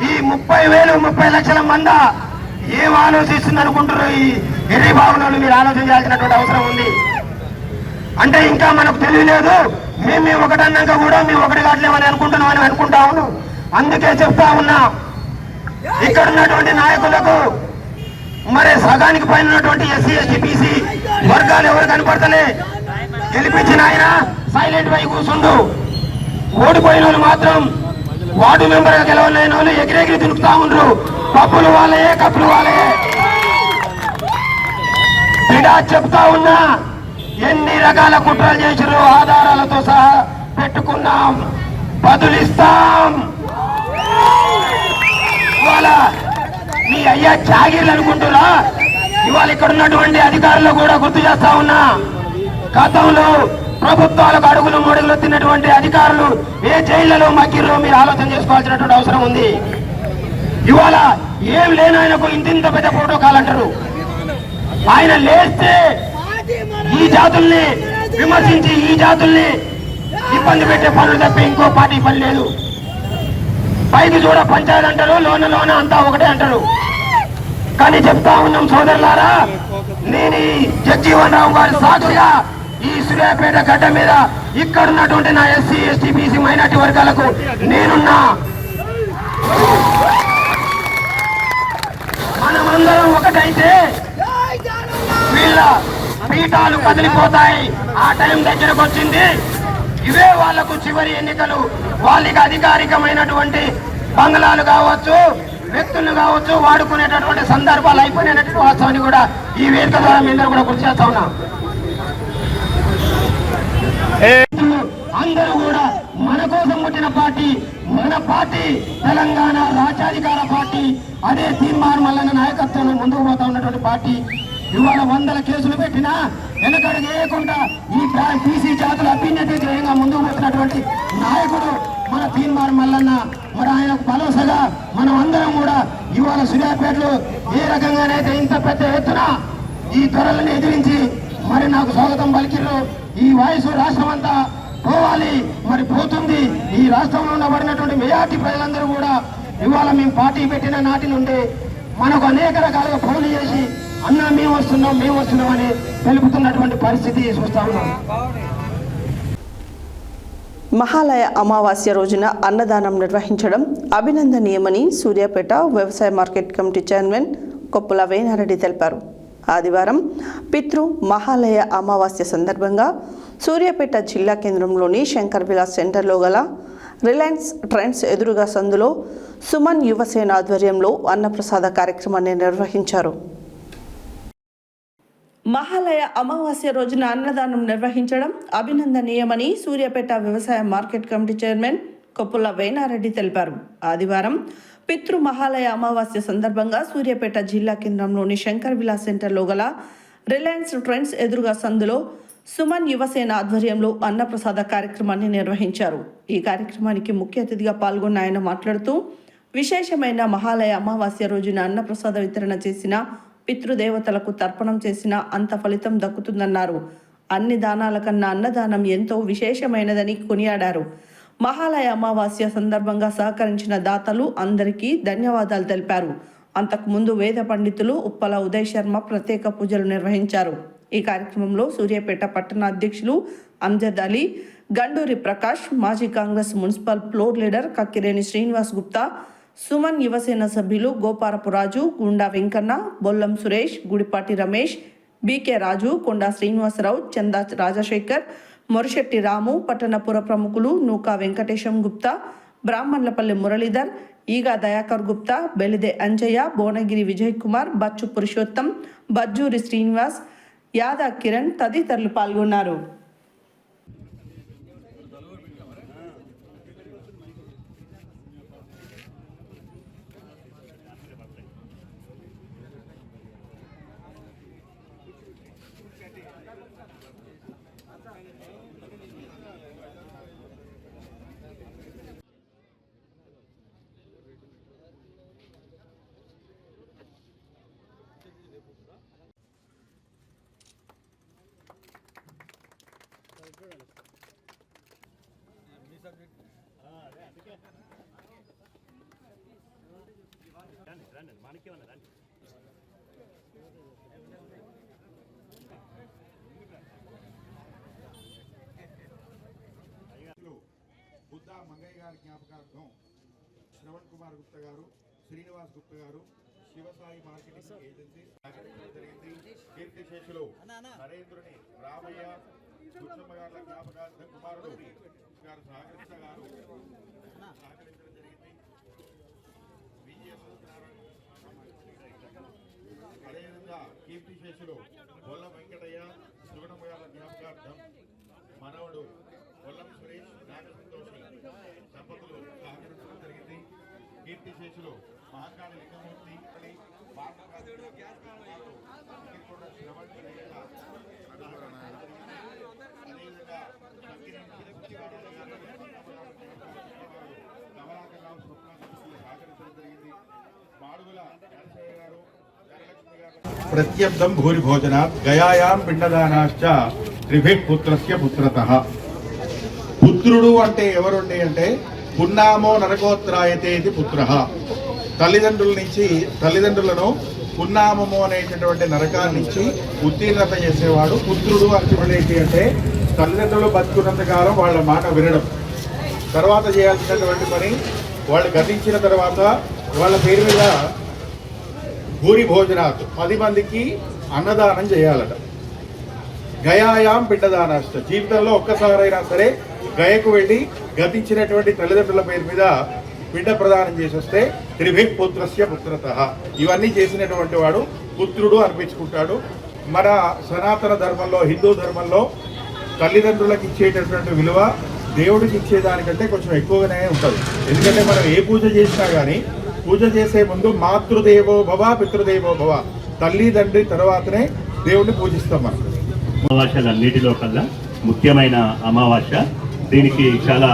Speaker 8: ఈ 30 లక్షల మంది ఏం ఆలోచిస్తుంది అనుకుంటారు? ఈ ఎర్రి భావనలు మీరు ఆలోచన చేయాల్సినటువంటి అవసరం ఉంది. అంటే ఇంకా మనకు తెలియలేదు, మేము ఒకటన్నాక కూడా మేము ఒకటి కావట్లేమని అనుకుంటున్నామని అనుకుంటా ఉన్నాం. అందుకే చెప్తా ఉన్నా, ఇక్కడ ఉన్నటువంటి నాయకులకు మరి సగానికి పైన ఉన్నటువంటి ఎస్సీ ఎస్టీ బీసీ వర్గాలు ఎవరు కనపడతలే. గెలిపించిన ఆయన సైలెంట్ పై కూర్చుండు, ఓడిపోయిన వాళ్ళు మాత్రం వార్డు మెంబర్ గా గెలవలేని వాళ్ళు ఎగిరెగిరి తిరుగుతా ఉండ్రు. పప్పులు వాళ్ళే, కప్పులు వాళ్ళే. బిడా చెప్తా ఉన్నా, ఎన్ని రకాల కుట్రలు చేసిరు ఆధారాలతో సహా పెట్టుకున్నాం, బదులిస్తాం. ఇవాళ మీ అయ్యా జాగీర్లు అనుకుంటున్నా, ఇవాళ ఇక్కడ ఉన్నటువంటి అధికారులు కూడా గుర్తు చేస్తా ఉన్నా, గతంలో ప్రభుత్వాలకు అడుగులు మొడుగులు తిన్నటువంటి అధికారులు ఏ జైళ్లలో మగ్గిర్రో మీరు ఆలోచన చేసుకోవాల్సినటువంటి అవసరం ఉంది. ఇవాళ ఏం లేని ఆయనకు ఇంత పెద్ద ప్రోటోకాల్ అంటారు. ఆయన లేస్తే ఈ జాతుల్ని విమర్శించి ఈ జాతుల్ని ఇబ్బంది పెట్టే పనులు తప్ప ఇంకో పార్టీ పని లేదు. పైకి చూడ పంచాయతీ అంటారు, లోన అంతా ఒకటే అంటారు. కానీ చెప్తా ఉన్నాం సోదరులారా, నేను ఈ జగజీవన్ రావు గారి సాక్షిగా ఈ సూర్యాపేట గడ్డ మీద ఇక్కడ ఉన్నటువంటి నా ఎస్సీ ఎస్టీ బీసీ మైనార్టీ వర్గాలకు నేనున్నా. మనమందరం ఒకటైతే వీళ్ళ పీఠాలు కదిలిపోతాయి. ఆ టైం దగ్గరకు వచ్చింది. ఇవే వాళ్లకు చివరి ఎన్నికలు. వాళ్ళకి అధికారికమైనటువంటి బంగ్లాలు కావచ్చు, వ్యక్తులు కావచ్చు, వాడుకునేటటువంటి సందర్భాలు అయిపోయినటువంటి వాస్తవాన్ని కూడా ఈ వేదిక ద్వారా మీ అందరూ కూడా గుర్తు చేస్తా ఉన్నాం. అందరూ కూడా మన కోసం పుట్టిన పార్టీ, మన పార్టీ తెలంగాణ రాజ్యాధికార పార్టీ, అదే తీర్మార్ మల్లన్న నాయకత్వంలో ముందుకు పోతా ఉన్నటువంటి పార్టీ. ఇవాళ 100 కేసులు పెట్టినా వెనకడుగు వేయకుండా ఈ బీసీ జాతుల అభ్యున్నతి ధ్యేయంగా ముందుకు పోతున్నటువంటి నాయకుడు మన తీర్మార్ మల్లన్న. మరి ఆయనకు భరోసాగా మనం అందరం కూడా ఇవాళ సూర్యాపేటలో ఏ రకంగానైతే ఇంత పెద్ద ఎత్తున ఈ త్వరలను ఎదిరించి మరి నాకు స్వాగతం పలికిర్రు. ఈ వాయిస్ రాష్ట్రం అంతా పోవాలి, మరి పోతుంది. ఈ రాష్ట్రంలో ఉండబడినటువంటి మెజార్టీ ప్రజలందరూ కూడా ఇవాళ మేము పార్టీ పెట్టిన నాటి నుండి మనకు అనేక రకాలుగా ఫోన్లు చేసి అన్నా మేము వస్తున్నాం అని తెలుపుతున్నటువంటి పరిస్థితి చూస్తా ఉన్నాం.
Speaker 1: మహాలయ అమావాస్య రోజున అన్నదానం నిర్వహించడం అభినందనీయమని సూర్యాపేట వ్యవసాయ market committee chairman Koppula Venareddy తెలిపారు. ఆదివారం పితృ మహాలయ అమావాస్య సందర్భంగా సూర్యాపేట జిల్లా కేంద్రంలోని శంకర్ విలాస్ సెంటర్లో గల రిలయన్స్ ట్రెండ్స్ ఎదురుగా సందులో సుమన్ యువసేన ఆధ్వర్యంలో అన్నప్రసాద కార్యక్రమాన్ని నిర్వహించారు. మహాలయ అమావాస్య రోజున అన్నదానం నిర్వహించడం అభినందనీయమని సూర్యాపేట వ్యవసాయ market committee chairman Koppula Venareddy తెలిపారు. ఆదివారం పితృ మహాలయ అమావాస్య సందర్భంగా సూర్యాపేట జిల్లా కేంద్రంలోని శంకర్ విలాస్ సెంటర్లో గల రిలయన్స్ ట్రెండ్స్ ఎదురుగా సందులో సుమన్ యువసేన ఆధ్వర్యంలో అన్నప్రసాద కార్యక్రమాన్ని నిర్వహించారు. ఈ కార్యక్రమానికి ముఖ్య అతిథిగా పాల్గొన్న ఆయన మాట్లాడుతూ విశేషమైన మహాలయ అమావాస్య రోజున అన్నప్రసాద వితరణ చేసిన, పితృదేవతలకు తర్పణం చేసిన అంత ఫలితం దక్కుతుందన్నారు. అన్ని దానాల కన్నా అన్నదానం ఎంతో విశేషమైనదని కొనియాడారు. మహాలయ అమావాస్య సందర్భంగా సహకరించిన దాతలు అందరికీ ధన్యవాదాలు తెలిపారు. అంతకుముందు వేద పండితులు ఉప్పల ఉదయ్ శర్మ ప్రత్యేక పూజలు నిర్వహించారు. ఈ కార్యక్రమంలో సూర్యాపేట పట్టణ అధ్యక్షులు అంజద్ అలీ, గండూరి ప్రకాష్, మాజీ Congress municipal floor leader Kakkireni Srinivas Gupta, Suman Yuvasena సభ్యులు గోపారపు రాజు, గుండా వెంకన్న, బొల్లం సురేష్, గుడిపాటి రమేష్, బీకే రాజు, కొండా శ్రీనివాసరావు, చందా రాజశేఖర్, మొరిశెట్టి రాము, పట్టణపుర ప్రముఖులు నూకా వెంకటేశం గుప్తా, బ్రాహ్మణ్లపల్లి మురళీధర్, ఈగా దయాకర్ గుప్తా, బెలిదే అంజయ్య, భువనగిరి విజయ్ కుమార్, బచ్చు పురుషోత్తం, బజ్జూరి శ్రీనివాస్, యాదా కిరణ్ తదితరులు పాల్గొన్నారు.
Speaker 9: బుద్ధా మంగయ్య గారి జ్ఞాపకార్థం శ్రవణ్ కుమార్ గుప్తా గారు, శ్రీనివాస్ గుప్తా గారు, శివసాయి మార్కెటింగ్ ఏజెన్సీ జరిగింది. కీర్తిశేషులు నరేంద్రుని రామయ్య దుర్గమ్మ గారి జ్ఞాపకార్థం కుమారుడు గారు సహకరించడం జరిగింది. అదేవిధంగా కీర్తిశేషులు బొల్ల వెంకటయ్య శివనమ్మ గారి జ్ఞాపకార్థం మనవడు బొల్లం సురేష్, నాగ సంతోషి దంపతులు సహకరించడం జరిగింది. కీర్తిశేషులు మహాకాళి లింగమూర్తి, అదేవిధంగా నవరాకరావు స్వప్న సహకరించడం జరిగింది. మాడుగుల నరసయ్య గారు, ధనలక్ష్మి గారు. ప్రత్యబ్దం భూరి భోజనాత్ గయాయాం పిండదానాశ్చ త్రిభిః పుత్రస్య పుత్రతః. పుత్రుడు అంటే ఎవరుండి అంటే పున్నామో నరకోత్రాయతే ఇది పుత్రః. తల్లిదండ్రులను పున్నామము అనేటటువంటి నరకాన్ని నుంచి ఉత్తీర్ణత చేసేవాడు పుత్రుడు. అర్థమేంటి అంటే తల్లిదండ్రులు బతుకున్నంత కాలం వాళ్ళ మాట వినడం, తర్వాత చేయాల్సినటువంటి పని వాళ్ళు గతించిన తర్వాత వాళ్ళ పేరు మీద భూరి భోజనాత్ 10 మందికి అన్నదానం చేయాలట. గయాయాం పిండదానాష్ట, జీవితంలో ఒక్కసారైనా సరే గయకు వెళ్ళి గతించినటువంటి తల్లిదండ్రుల పేరు మీద పిండ ప్రదానం చేసి వస్తే త్రిభిః పుత్రస్య పుత్రతః. ఇవన్నీ చేసినటువంటి వాడు పుత్రుడు అనిపించుకుంటాడు. మన సనాతన ధర్మంలో, హిందూ ధర్మంలో తల్లిదండ్రులకు ఇచ్చేటటువంటి విలువ దేవుడికి ఇచ్చేదానికంటే కొంచెం ఎక్కువగానే ఉంటుంది. ఎందుకంటే మనం ఏ పూజ చేసినా కానీ పూజ చేసే ముందు మాతృదేవో భవ, పితృదేవో భవ, తల్లి తండ్రి తర్వాతనే దేవుడిని పూజిస్తాం మనం.
Speaker 10: అమావాస్యలన్నిటిలో కల్లా ముఖ్యమైన అమావాస్య. దీనికి చాలా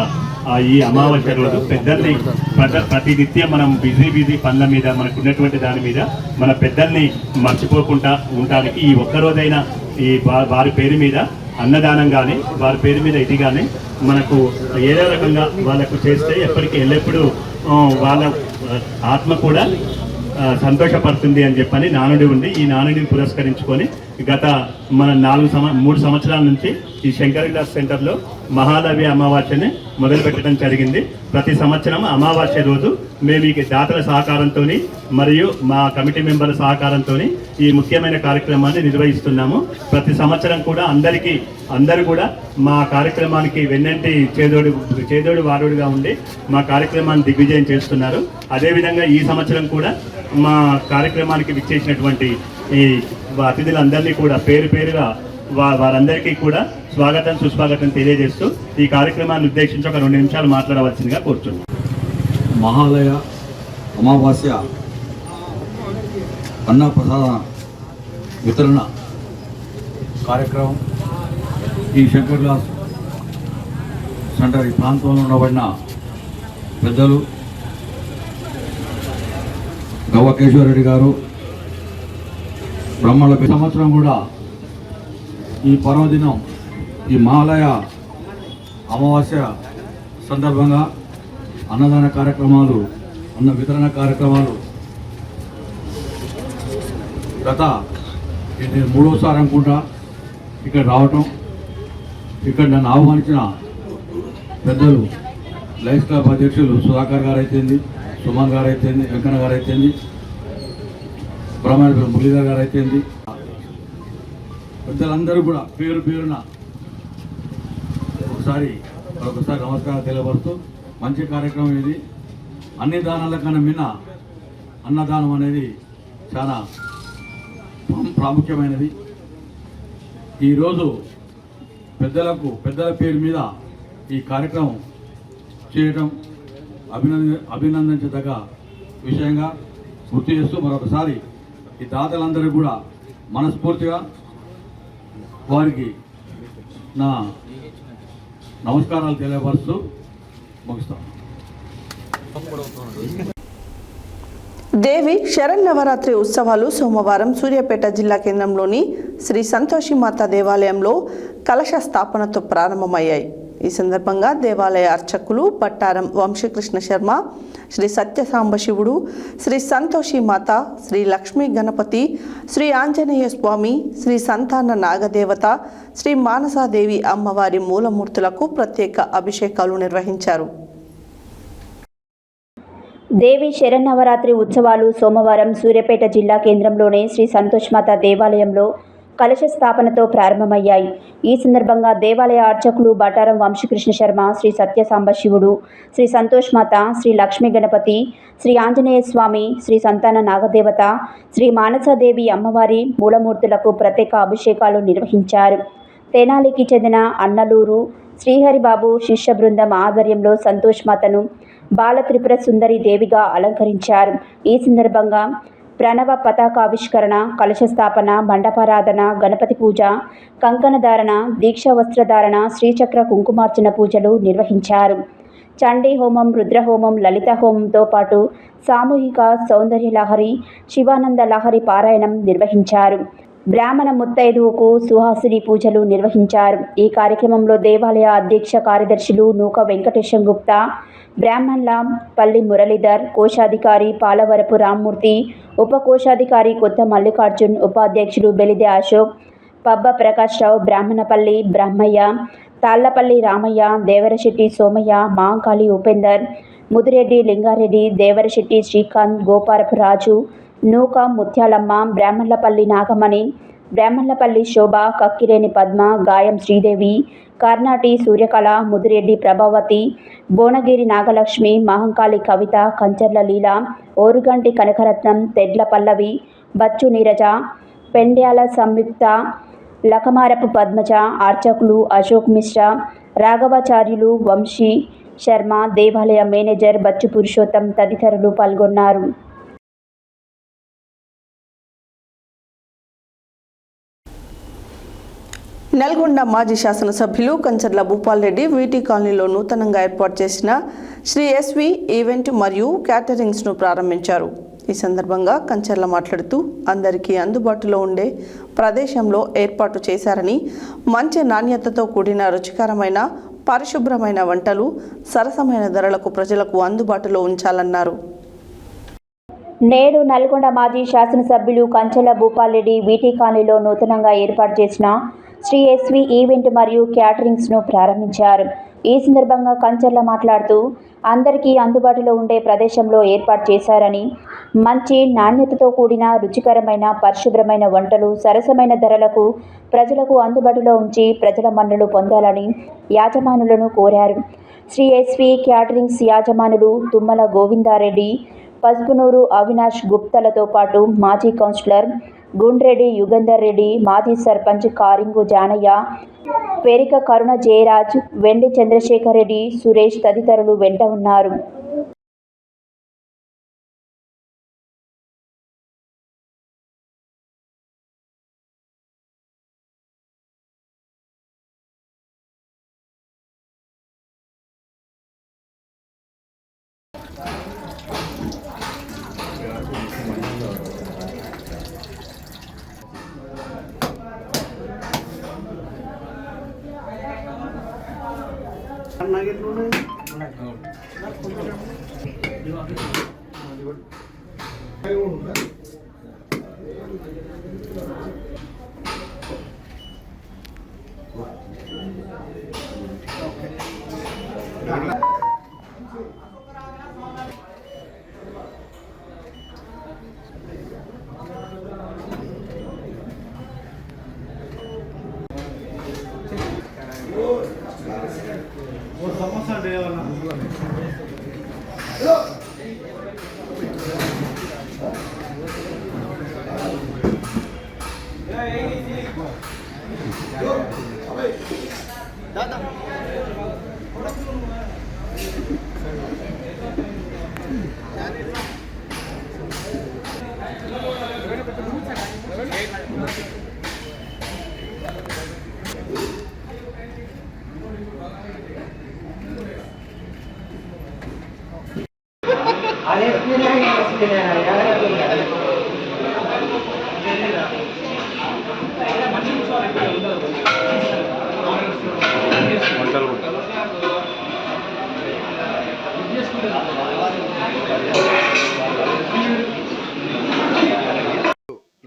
Speaker 10: ఈ అమావాస్య రోజు పెద్దల్ని ప్రతినిత్యం మనం బిజీ పనుల మీద మనకున్నటువంటి దాని మీద మన పెద్దల్ని మర్చిపోకుండా ఉండడానికి ఈ ఒక్కరోజైనా ఈ వారి పేరు మీద అన్నదానం కానీ వారి పేరు మీద ఇది కానీ మనకు ఏదో రకంగా వాళ్ళకు చేస్తే ఎప్పటికీ ఎల్లప్పుడూ వాళ్ళ ఆత్మ కూడా సంతోషపడుతుంది అని చెప్పని నానుడి ఉంది. ఈ నానుడిని పురస్కరించుకొని గత మన 3 సంవత్సరాల నుంచి ఈ శంకర్ విలాస్ సెంటర్లో మహాలయ అమావాస్యని మొదలుపెట్టడం జరిగింది. ప్రతి సంవత్సరం అమావాస్య రోజు మేము ఈ దాతల సహకారంతో మరియు మా కమిటీ మెంబర్ల సహకారంతో ఈ ముఖ్యమైన కార్యక్రమాన్ని నిర్వహిస్తున్నాము. ప్రతి సంవత్సరం కూడా అందరూ కూడా మా కార్యక్రమానికి వెన్నంటి చేదోడు వాడోడుగా ఉండి మా కార్యక్రమాన్ని దిగ్విజయం చేస్తున్నారు. అదేవిధంగా ఈ సంవత్సరం కూడా మా కార్యక్రమానికి విచ్చేసినటువంటి ఈ అతిథులందరినీ కూడా పేరుగా వారందరికీ కూడా స్వాగతం సుస్వాగతం తెలియజేస్తూ ఈ కార్యక్రమాన్ని ఉద్దేశించి ఒక 2 నిమిషాలు మాట్లాడవలసిందిగా కోరుతున్నాను.
Speaker 11: మహాలయ అమావాస్య అన్నప్రసాద వితరణ కార్యక్రమం ఈ శంకర్ విలాస్ సెంటర్ ఈ ప్రాంతంలో ఉండబడిన పెద్దలు గవ్వకేశ్వరరెడ్డి గారు, బ్రహ్మల సంవత్సరం కూడా ఈ పర్వదినం, ఈ మహాలయ అమావాస్య సందర్భంగా అన్నదాన కార్యక్రమాలు, అన్న వితరణ కార్యక్రమాలు గత ఇది 3వసారి అనుకుంటా ఇక్కడ రావటం. ఇక్కడ నన్ను ఆహ్వానించిన పెద్దలు లయన్స్ క్లబ్ అధ్యక్షులు సుధాకర్ గారు అయితేంది, సుమన్ గారు అయితేంది, వెంకన్న గారు అయితేంది, బ్రహ్మాండ మురళీధర్ గారు అయితేంది, పెద్దలందరూ కూడా పేరు పేరున ఒకసారి నమస్కారం తెలియపరుస్తూ, మంచి కార్యక్రమం ఇది. అన్ని దానాల కన్నా మిన్న అన్నదానం అనేది చాలా ప్రాముఖ్యమైనది. ఈరోజు పెద్దల పేరు మీద ఈ కార్యక్రమం చేయటం అభినందించదగ్గ విషయంగా గుర్తు చేస్తూ, మరొకసారి ఈ దాతలందరికీ కూడా మనస్ఫూర్తిగా వారికి నా నమస్కారాలు తెలియపరుస్తూ ముగిస్తాను.
Speaker 1: దేవి శరన్నవరాత్రి ఉత్సవాలు సోమవారం సూర్యాపేట జిల్లా కేంద్రంలోని శ్రీ సంతోషిమాత దేవాలయంలో కలశ స్థాపనతో ప్రారంభమయ్యాయి. ఈ సందర్భంగా దేవాలయ అర్చకులు పట్టారం వంశీకృష్ణ శర్మ, శ్రీ సత్యసాంబశివుడు, శ్రీ సంతోషిమాత, శ్రీ లక్ష్మీ గణపతి, శ్రీ ఆంజనేయ స్వామి, శ్రీ సంతాన నాగదేవత, శ్రీ మానసాదేవి అమ్మవారి మూలమూర్తులకు ప్రత్యేక అభిషేకాలు నిర్వహించారు.
Speaker 2: దేవి శరన్నవరాత్రి ఉత్సవాలు సోమవారం సూర్యాపేట జిల్లా కేంద్రంలోని శ్రీ సంతోష్మాత దేవాలయంలో కలశ స్థాపనతో ప్రారంభమయ్యాయి. ఈ సందర్భంగా దేవాలయ అర్చకులు బటారం వంశీకృష్ణ శర్మ, శ్రీ సత్యసాంబశివుడు, శ్రీ సంతోష్మాత, శ్రీ లక్ష్మీ గణపతి, శ్రీ ఆంజనేయ స్వామి, శ్రీ సంతాన నాగదేవత, శ్రీ మానసాదేవి అమ్మవారి మూలమూర్తులకు ప్రత్యేక అభిషేకాలు నిర్వహించారు. తెనాలికి చెందిన అన్నలూరు శ్రీహరిబాబు శిష్య బృందం ఆధ్వర్యంలో సంతోష్మాతను బాల త్రిపుర సుందరి దేవిగా అలంకరించారు. ఈ సందర్భంగా ప్రణవ పతాకావిష్కరణ, కలశ స్థాపన, మండపారాధన, గణపతి పూజ, కంకణధారణ, దీక్షా వస్త్రధారణ, శ్రీచక్ర కుంకుమార్చన పూజలు నిర్వహించారు. చండీ హోమం, రుద్రహోమం, లలిత హోమంతో పాటు సామూహిక సౌందర్య లహరి, శివానంద లహరి పారాయణం నిర్వహించారు. బ్రాహ్మణ ముత్తైదువుకు సుహాసిని పూజలు నిర్వహించారు. ఈ కార్యక్రమంలో దేవాలయ అధ్యక్ష కార్యదర్శులు నూక వెంకటేశం గుప్తా, బ్రాహ్మణుల పల్లి మురళీధర్, కోశాధికారి పాలవరపు రామ్మూర్తి, ఉప కోశాధికారి కొత్త మల్లికార్జున్, ఉపాధ్యక్షులు బెలిదే అశోక్, పబ్బ ప్రకాష్ రావు, బ్రాహ్మణపల్లి బ్రహ్మయ్య, తాళ్లపల్లి రామయ్య, దేవరశెట్టి సోమయ్య, మాంకాళి ఉపేందర్, ముదిరెడ్డి లింగారెడ్డి, దేవరశెట్టి శ్రీకాంత్, గోపారపు రాజు, నూక ముత్యాలమ్మ, బ్రాహ్మణపల్లి నాగమణి, బ్రాహ్మణపల్లి శోభ, కక్కిరేని పద్మ, గాయం శ్రీదేవి, కర్ణాటి సూర్యకళ, ముదిరెడ్డి ప్రభావతి, భువనగిరి నాగలక్ష్మి, మహంకాళి కవిత, కంచర్ల లీల, ఓరుగంటి కనకరత్నం, తెడ్ల పల్లవి, బచ్చు నీరజ, పెండ్యాల సంయుక్త, లకమారపు పద్మజ, అర్చకులు అశోక్ మిశ్రా, రాఘవాచార్యులు, వంశీ శర్మ, దేవాలయ మేనేజర్ బచ్చు పురుషోత్తం తదితరులు పాల్గొన్నారు.
Speaker 1: నల్గొండ మాజీ శాసనసభ్యులు కంచర్ల భూపాల్ రెడ్డి వీటీ కాలనీలో నూతనంగా ఏర్పాటు చేసిన శ్రీ ఎస్వి ఈవెంట్ మరియు క్యాటరింగ్స్ను ప్రారంభించారు. ఈ సందర్భంగా కంచర్ల మాట్లాడుతూ అందరికీ అందుబాటులో ఉండే ప్రదేశంలో ఏర్పాటు చేశారని, మంచి నాణ్యతతో కూడిన రుచికరమైన పరిశుభ్రమైన వంటలు సరసమైన ధరలకు ప్రజలకు అందుబాటులో ఉంచాలన్నారు.
Speaker 2: నేడు నల్గొండ మాజీ శాసనసభ్యులు కంచర్ల భూపాల్ రెడ్డి వీటీ కాలనీలో నూతనంగా ఏర్పాటు చేసిన శ్రీ ఎస్వి ఈవెంట్ మరియు క్యాటరింగ్స్ను ప్రారంభించారు. ఈ సందర్భంగా కంచర్ల మాట్లాడుతూ అందరికీ అందుబాటులో ఉండే ప్రదేశంలో ఏర్పాటు చేశారని, మంచి నాణ్యతతో కూడిన రుచికరమైన పరిశుభ్రమైన వంటలు సరసమైన ధరలకు ప్రజలకు అందుబాటులో ఉంచి ప్రజల మన్ననలు పొందాలని యాజమానులను కోరారు. శ్రీ ఎస్వి క్యాటరింగ్స్ యాజమానులు తుమ్మల గోవిందారెడ్డి, పసుపునూరు అవినాష్ గుప్తలతో పాటు మాజీ కౌన్సిలర్ గుండ్రెడ్డి యుగంధర్ రెడ్డి, మాజీ సర్పంచ్ కారింగు జానయ్య, పెరిక కరుణ జయరాజ్, వెండి చంద్రశేఖర్ రెడ్డి, సురేష్ తదితరులు వెంట ఉన్నారు.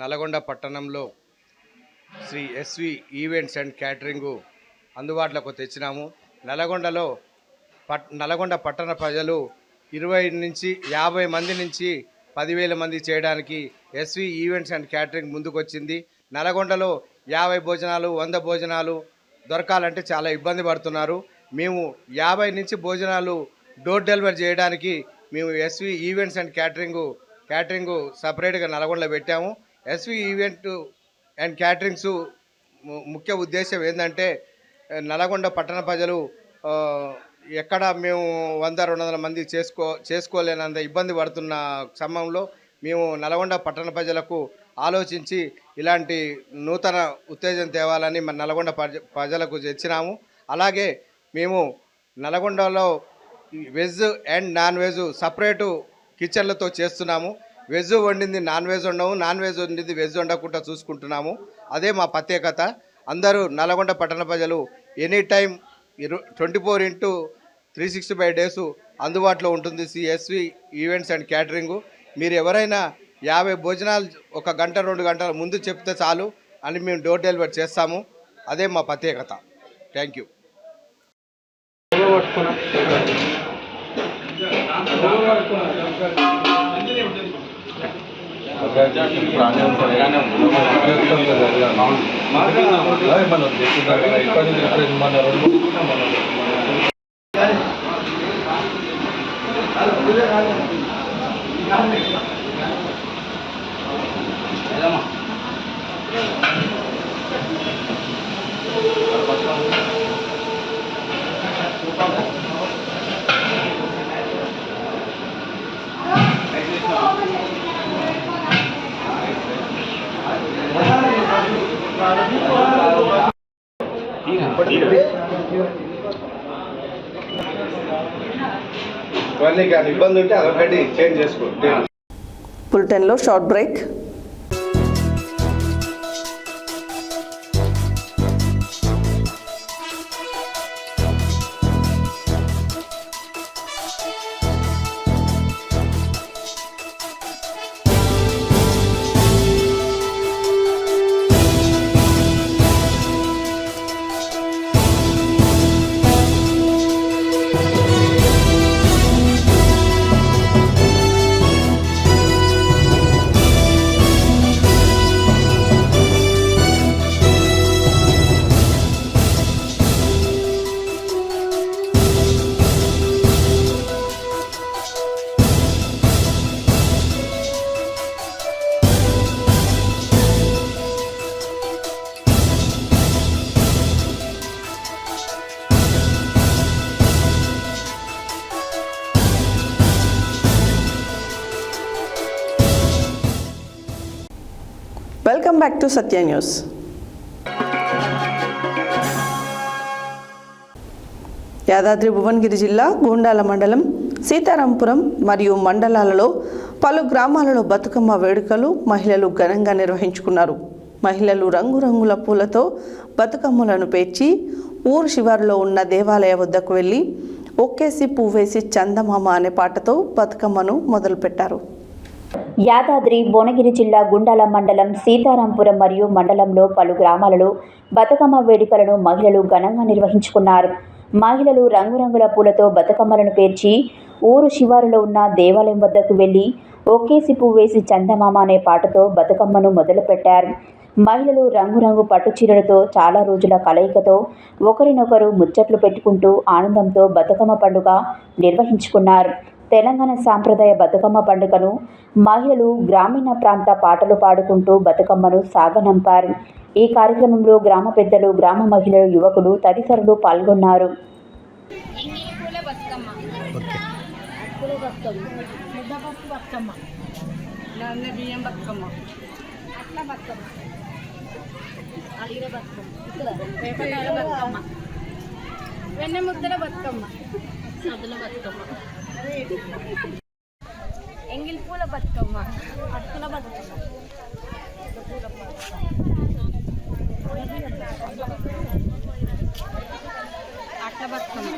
Speaker 12: నల్గొండ పట్టణంలో Shri SV events and catering అందుబాటులోకి తెచ్చినాము. నల్గొండ పట్టణ ప్రజలు 20 నుంచి 50 మంది నుంచి 10,000 మంది చేయడానికి ఎస్వి ఈవెంట్స్ అండ్ క్యాటరింగ్ ముందుకొచ్చింది. నల్గొండలో 50 భోజనాలు 100 భోజనాలు దొరకాలంటే చాలా ఇబ్బంది పడుతున్నారు. మేము 50 నుంచి భోజనాలు డోర్ డెలివరీ చేయడానికి మేము ఎస్వి ఈవెంట్స్ అండ్ క్యాటరింగ్ సపరేట్గా నల్గొండలో పెట్టాము. ఎస్వి ఈవెంట్ అండ్ క్యాటరింగ్స్ ముఖ్య ఉద్దేశం ఏంటంటే నల్గొండ పట్టణ ప్రజలు ఎక్కడ మేము 100-200 మంది చేసుకోలేనంత ఇబ్బంది పడుతున్న సమయంలో మేము నల్గొండ పట్టణ ప్రజలకు ఆలోచించి ఇలాంటి నూతన ఉత్తేజం తేవాలని మన నల్గొండ ప్రజలకు తెచ్చినాము. అలాగే మేము నల్గొండలో veg and non veg separate కిచెన్లతో చేస్తున్నాము. వెజ్ వండింది నాన్ వెజ్ ఉండవు, నాన్ వెజ్ వండింది వెజ్ వండకుండా చూసుకుంటున్నాము. అదే మా ప్రత్యేకత. అందరూ నల్గొండ పట్టణ ప్రజలు ఎనీ టైం 24/365 డేస్ అందుబాటులో ఉంటుంది సిఎస్వి ఈవెంట్స్ అండ్ క్యాటరింగ్. మీరు ఎవరైనా 50 భోజనాలు 1 గంట 2 గంటల ముందు చెప్తే చాలు అని మేము డోర్ డెలివరీ చేస్తాము. అదే మా ప్రత్యేకత. Thank you. ఇబ్బంది ఉంటే అదొకటి చేంజ్ చేసుకో.
Speaker 1: బులెటిన్లో short break. Welcome back to Satya news. Yadadri Bhuvanagiri జిల్లా గూండాల మండలం సీతారాంపురం మరియు మండలాలలో పలు గ్రామాలలో బతుకమ్మ వేడుకలు మహిళలు ఘనంగా నిర్వహించుకున్నారు. మహిళలు రంగురంగుల పూలతో బతుకమ్మలను పేర్చి ఊరు శివారులో ఉన్న దేవాలయ వద్దకు వెళ్ళి ఒక్కేసి పువ్వేసి చందమామ అనే పాటతో బతుకమ్మను మొదలుపెట్టారు.
Speaker 2: యాదాద్రి భువనగిరి జిల్లా గుండాల మండలం సీతారాంపురం మరియు మండలంలో పలు గ్రామాలలో బతుకమ్మ వేడుకలను మహిళలు ఘనంగా నిర్వహించుకున్నారు. మహిళలు రంగురంగుల పూలతో బతుకమ్మలను పేర్చి ఊరు శివారులో ఉన్న దేవాలయం వద్దకు వెళ్లి ఒక్కేసి పువ్వేసి చందమామ అనే పాటతో బతుకమ్మను మొదలుపెట్టారు. మహిళలు రంగురంగు పట్టు చీరలతో చాలా రోజుల కలయికతో ఒకరినొకరు ముచ్చట్లు పెట్టుకుంటూ ఆనందంతో బతుకమ్మ పండుగ నిర్వహించుకున్నారు. తెలంగాణ సాంప్రదాయ బతుకమ్మ పండుగను మహిళలు గ్రామీణ ప్రాంత పాటలు పాడుకుంటూ బతుకమ్మను సాగనంపారు. ఈ కార్యక్రమంలో గ్రామ పెద్దలు, గ్రామ మహిళలు, యువకులు తదితరులు పాల్గొన్నారు.
Speaker 7: వెన్నెముద్దల బతుకమ్మ, సద్దుల బతుకమ్మ, ఎంగిల్ పూల బతుకమ్మ, అట్టుల బతుకమ్మ, అట్ల బతుకమ్మ,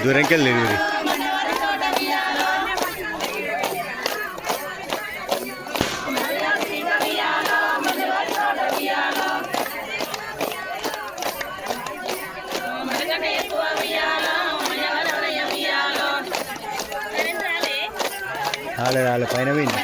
Speaker 12: దూరంకెళ్ళి డెలివరీ రాలే పైన పోయింది.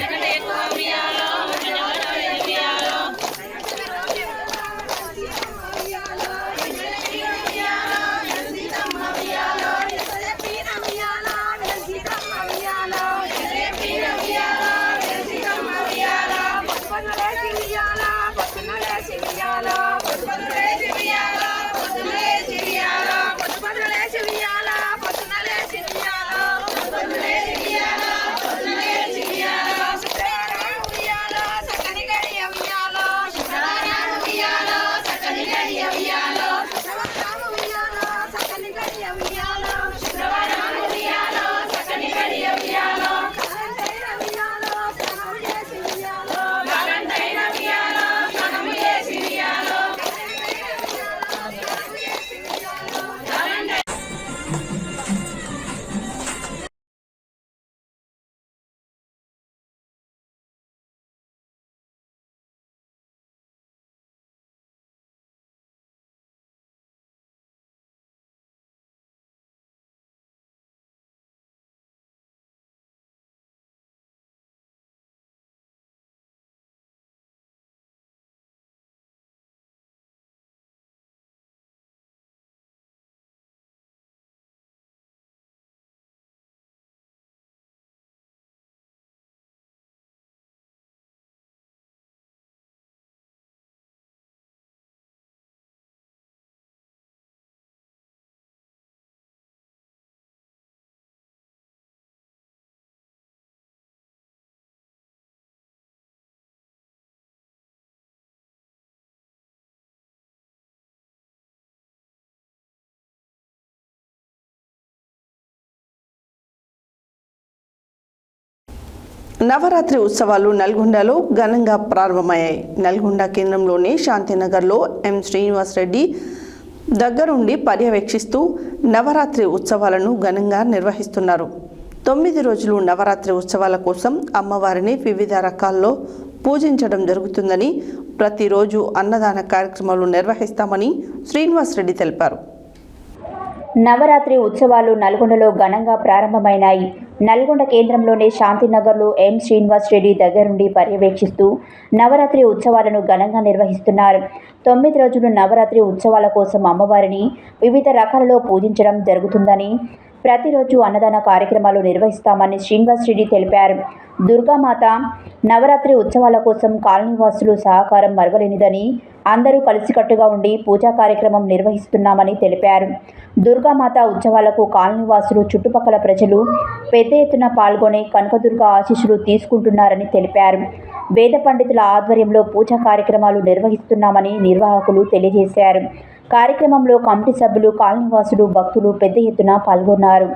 Speaker 1: నవరాత్రి ఉత్సవాలు నల్గొండలో ఘనంగా ప్రారంభమయ్యాయి. నల్గొండ కేంద్రంలోని శాంతినగర్లో ఎం శ్రీనివాస్ రెడ్డి దగ్గరుండి పర్యవేక్షిస్తూ నవరాత్రి ఉత్సవాలను ఘనంగా నిర్వహిస్తున్నారు. 9 రోజులు నవరాత్రి ఉత్సవాల కోసం అమ్మవారిని వివిధ రకాల్లో పూజించడం జరుగుతుందని, ప్రతిరోజు అన్నదాన కార్యక్రమాలు నిర్వహిస్తామని శ్రీనివాస్ రెడ్డి తెలిపారు.
Speaker 2: నవరాత్రి ఉత్సవాలు నల్గొండలో ఘనంగా ప్రారంభమైనాయి. నల్గొండ కేంద్రంలోని శాంతినగర్లో ఎం శ్రీనివాస్ రెడ్డి దగ్గరుండి పర్యవేక్షిస్తూ నవరాత్రి ఉత్సవాలను ఘనంగా నిర్వహిస్తున్నారు. 9 రోజులు నవరాత్రి ఉత్సవాల కోసం అమ్మవారిని వివిధ రకాలలో పూజించడం జరుగుతుందని, ప్రతిరోజు అన్నదాన కార్యక్రమాలు నిర్వహిస్తామని శ్రీనివాస్ రెడ్డి తెలిపారు. దుర్గామాత నవరాత్రి ఉత్సవాల కోసం కాలనీవాసులు సహకారం మరవలేనిదని, అందరూ కలిసికట్టుగా ఉండి పూజా కార్యక్రమం నిర్వహిస్తున్నామని తెలిపారు. దుర్గామాత ఉత్సవాలకు కాలనీవాసులు, చుట్టుపక్కల ప్రజలు పెద్ద ఎత్తున పాల్గొని కనకదుర్గ ఆశీస్సులు తీసుకుంటున్నారని తెలిపారు. వేద పండితుల ఆధ్వర్యంలో పూజా కార్యక్రమాలు నిర్వహిస్తున్నామని నిర్వాహకులు తెలియజేశారు. కార్యక్రమంలో కమిటీ సభ్యులు, కాలనీవాసులు, భక్తులు పెద్ద ఎత్తున పాల్గొన్నారు.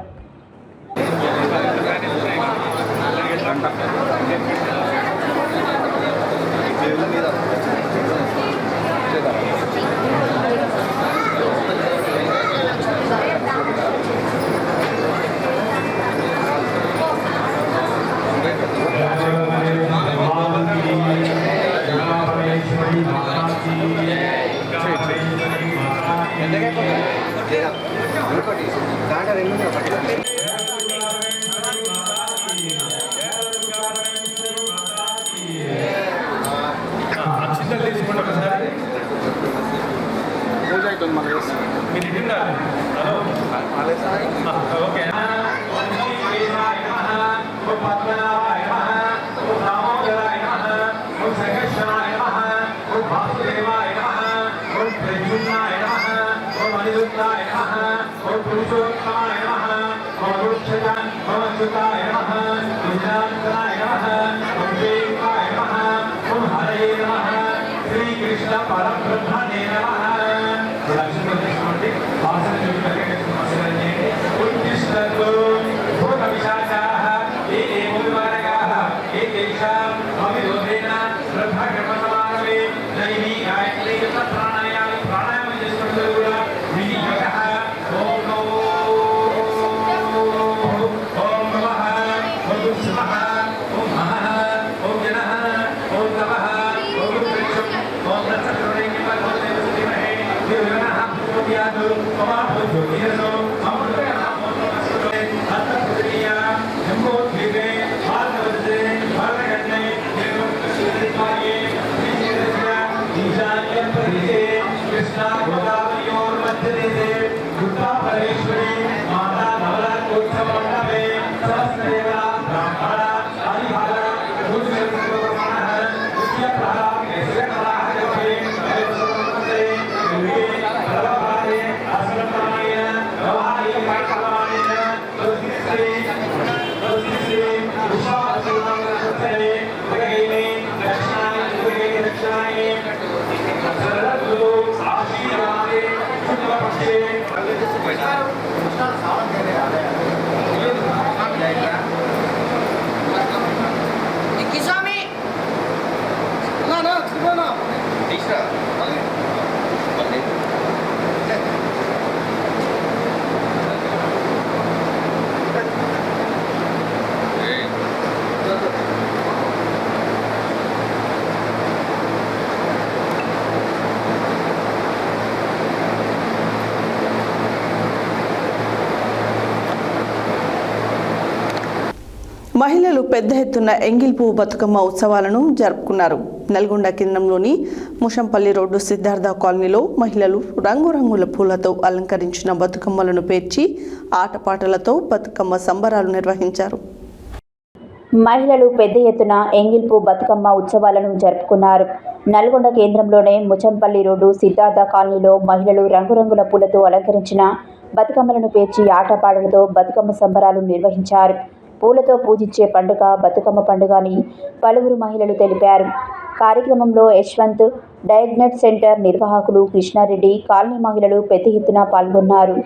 Speaker 1: మహిళలు పెద్ద ఎత్తున ఎంగిల్ పువ్వు బతుకమ్మ ఉత్సవాలను జరుపుకున్నారు. నల్గొండ కేంద్రంలోని ముషంపల్లి రోడ్డు సిద్ధార్థ కాలనీలో మహిళలు రంగురంగుల పూలతో అలంకరించిన బతుకమ్మలను పేర్చి ఆటపాటలతో బతుకమ్మ సంబరాలు నిర్వహించారు.
Speaker 2: మహిళలు పెద్ద ఎత్తున ఎంగిల్పు బతుకమ్మ ఉత్సవాలను జరుపుకున్నారు. నల్గొండ కేంద్రంలోనే ముచంపల్లి రోడ్డు సిద్ధార్థ కాలనీలో మహిళలు రంగురంగుల పూలతో అలంకరించిన బతుకమ్మలను పేర్చి ఆటపాటలతో బతుకమ్మ సంబరాలు నిర్వహించారు. పూలతో పూజించే పండుగ బతుకమ్మ పండుగ అని పలువురు మహిళలు తెలిపారు. కార్యక్రమంలో యశ్వంత్, డయాగ్నోస్టిక్ సెంటర్ నిర్వాహకులు కృష్ణారెడ్డి, కాలనీ మహిళలు పెద్ద ఎత్తున పాల్గొన్నారు.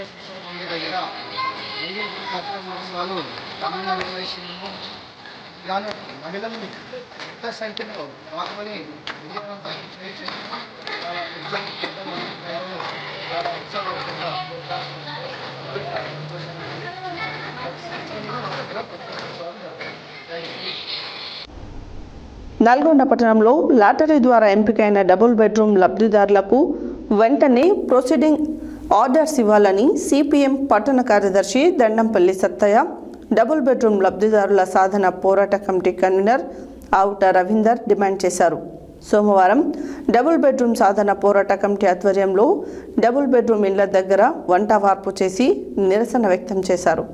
Speaker 12: మీ దగ్గర వాళ్ళు క్రమంగా నిర్వహించడము ఇలానే మహిళల్ని పెద్ద సంఖ్యలో పాల్గొని విజయవంతం చేసి చాలా
Speaker 1: నల్గొండ పట్టణంలో లాటరీ ద్వారా ఎంపికైన డబుల్ బెడ్రూమ్ లబ్ధిదారులకు వెంటనే ప్రొసీడింగ్ ఆర్డర్స్ ఇవ్వాలని సిపిఎం పట్టణ కార్యదర్శి దండంపల్లి సత్తయ్య డబుల్ బెడ్రూమ్ లబ్ధిదారుల సాధన పోరాట కమిటీ కన్వీనర్ ఆవుట రవీందర్ డిమాండ్ చేశారు. సోమవారం డబుల్ బెడ్రూమ్ సాధన పోరాట కమిటీ ఆధ్వర్యంలో డబుల్ బెడ్రూమ్ ఇళ్ల దగ్గర వంట వార్పు చేసి నిరసన వ్యక్తం చేశారు.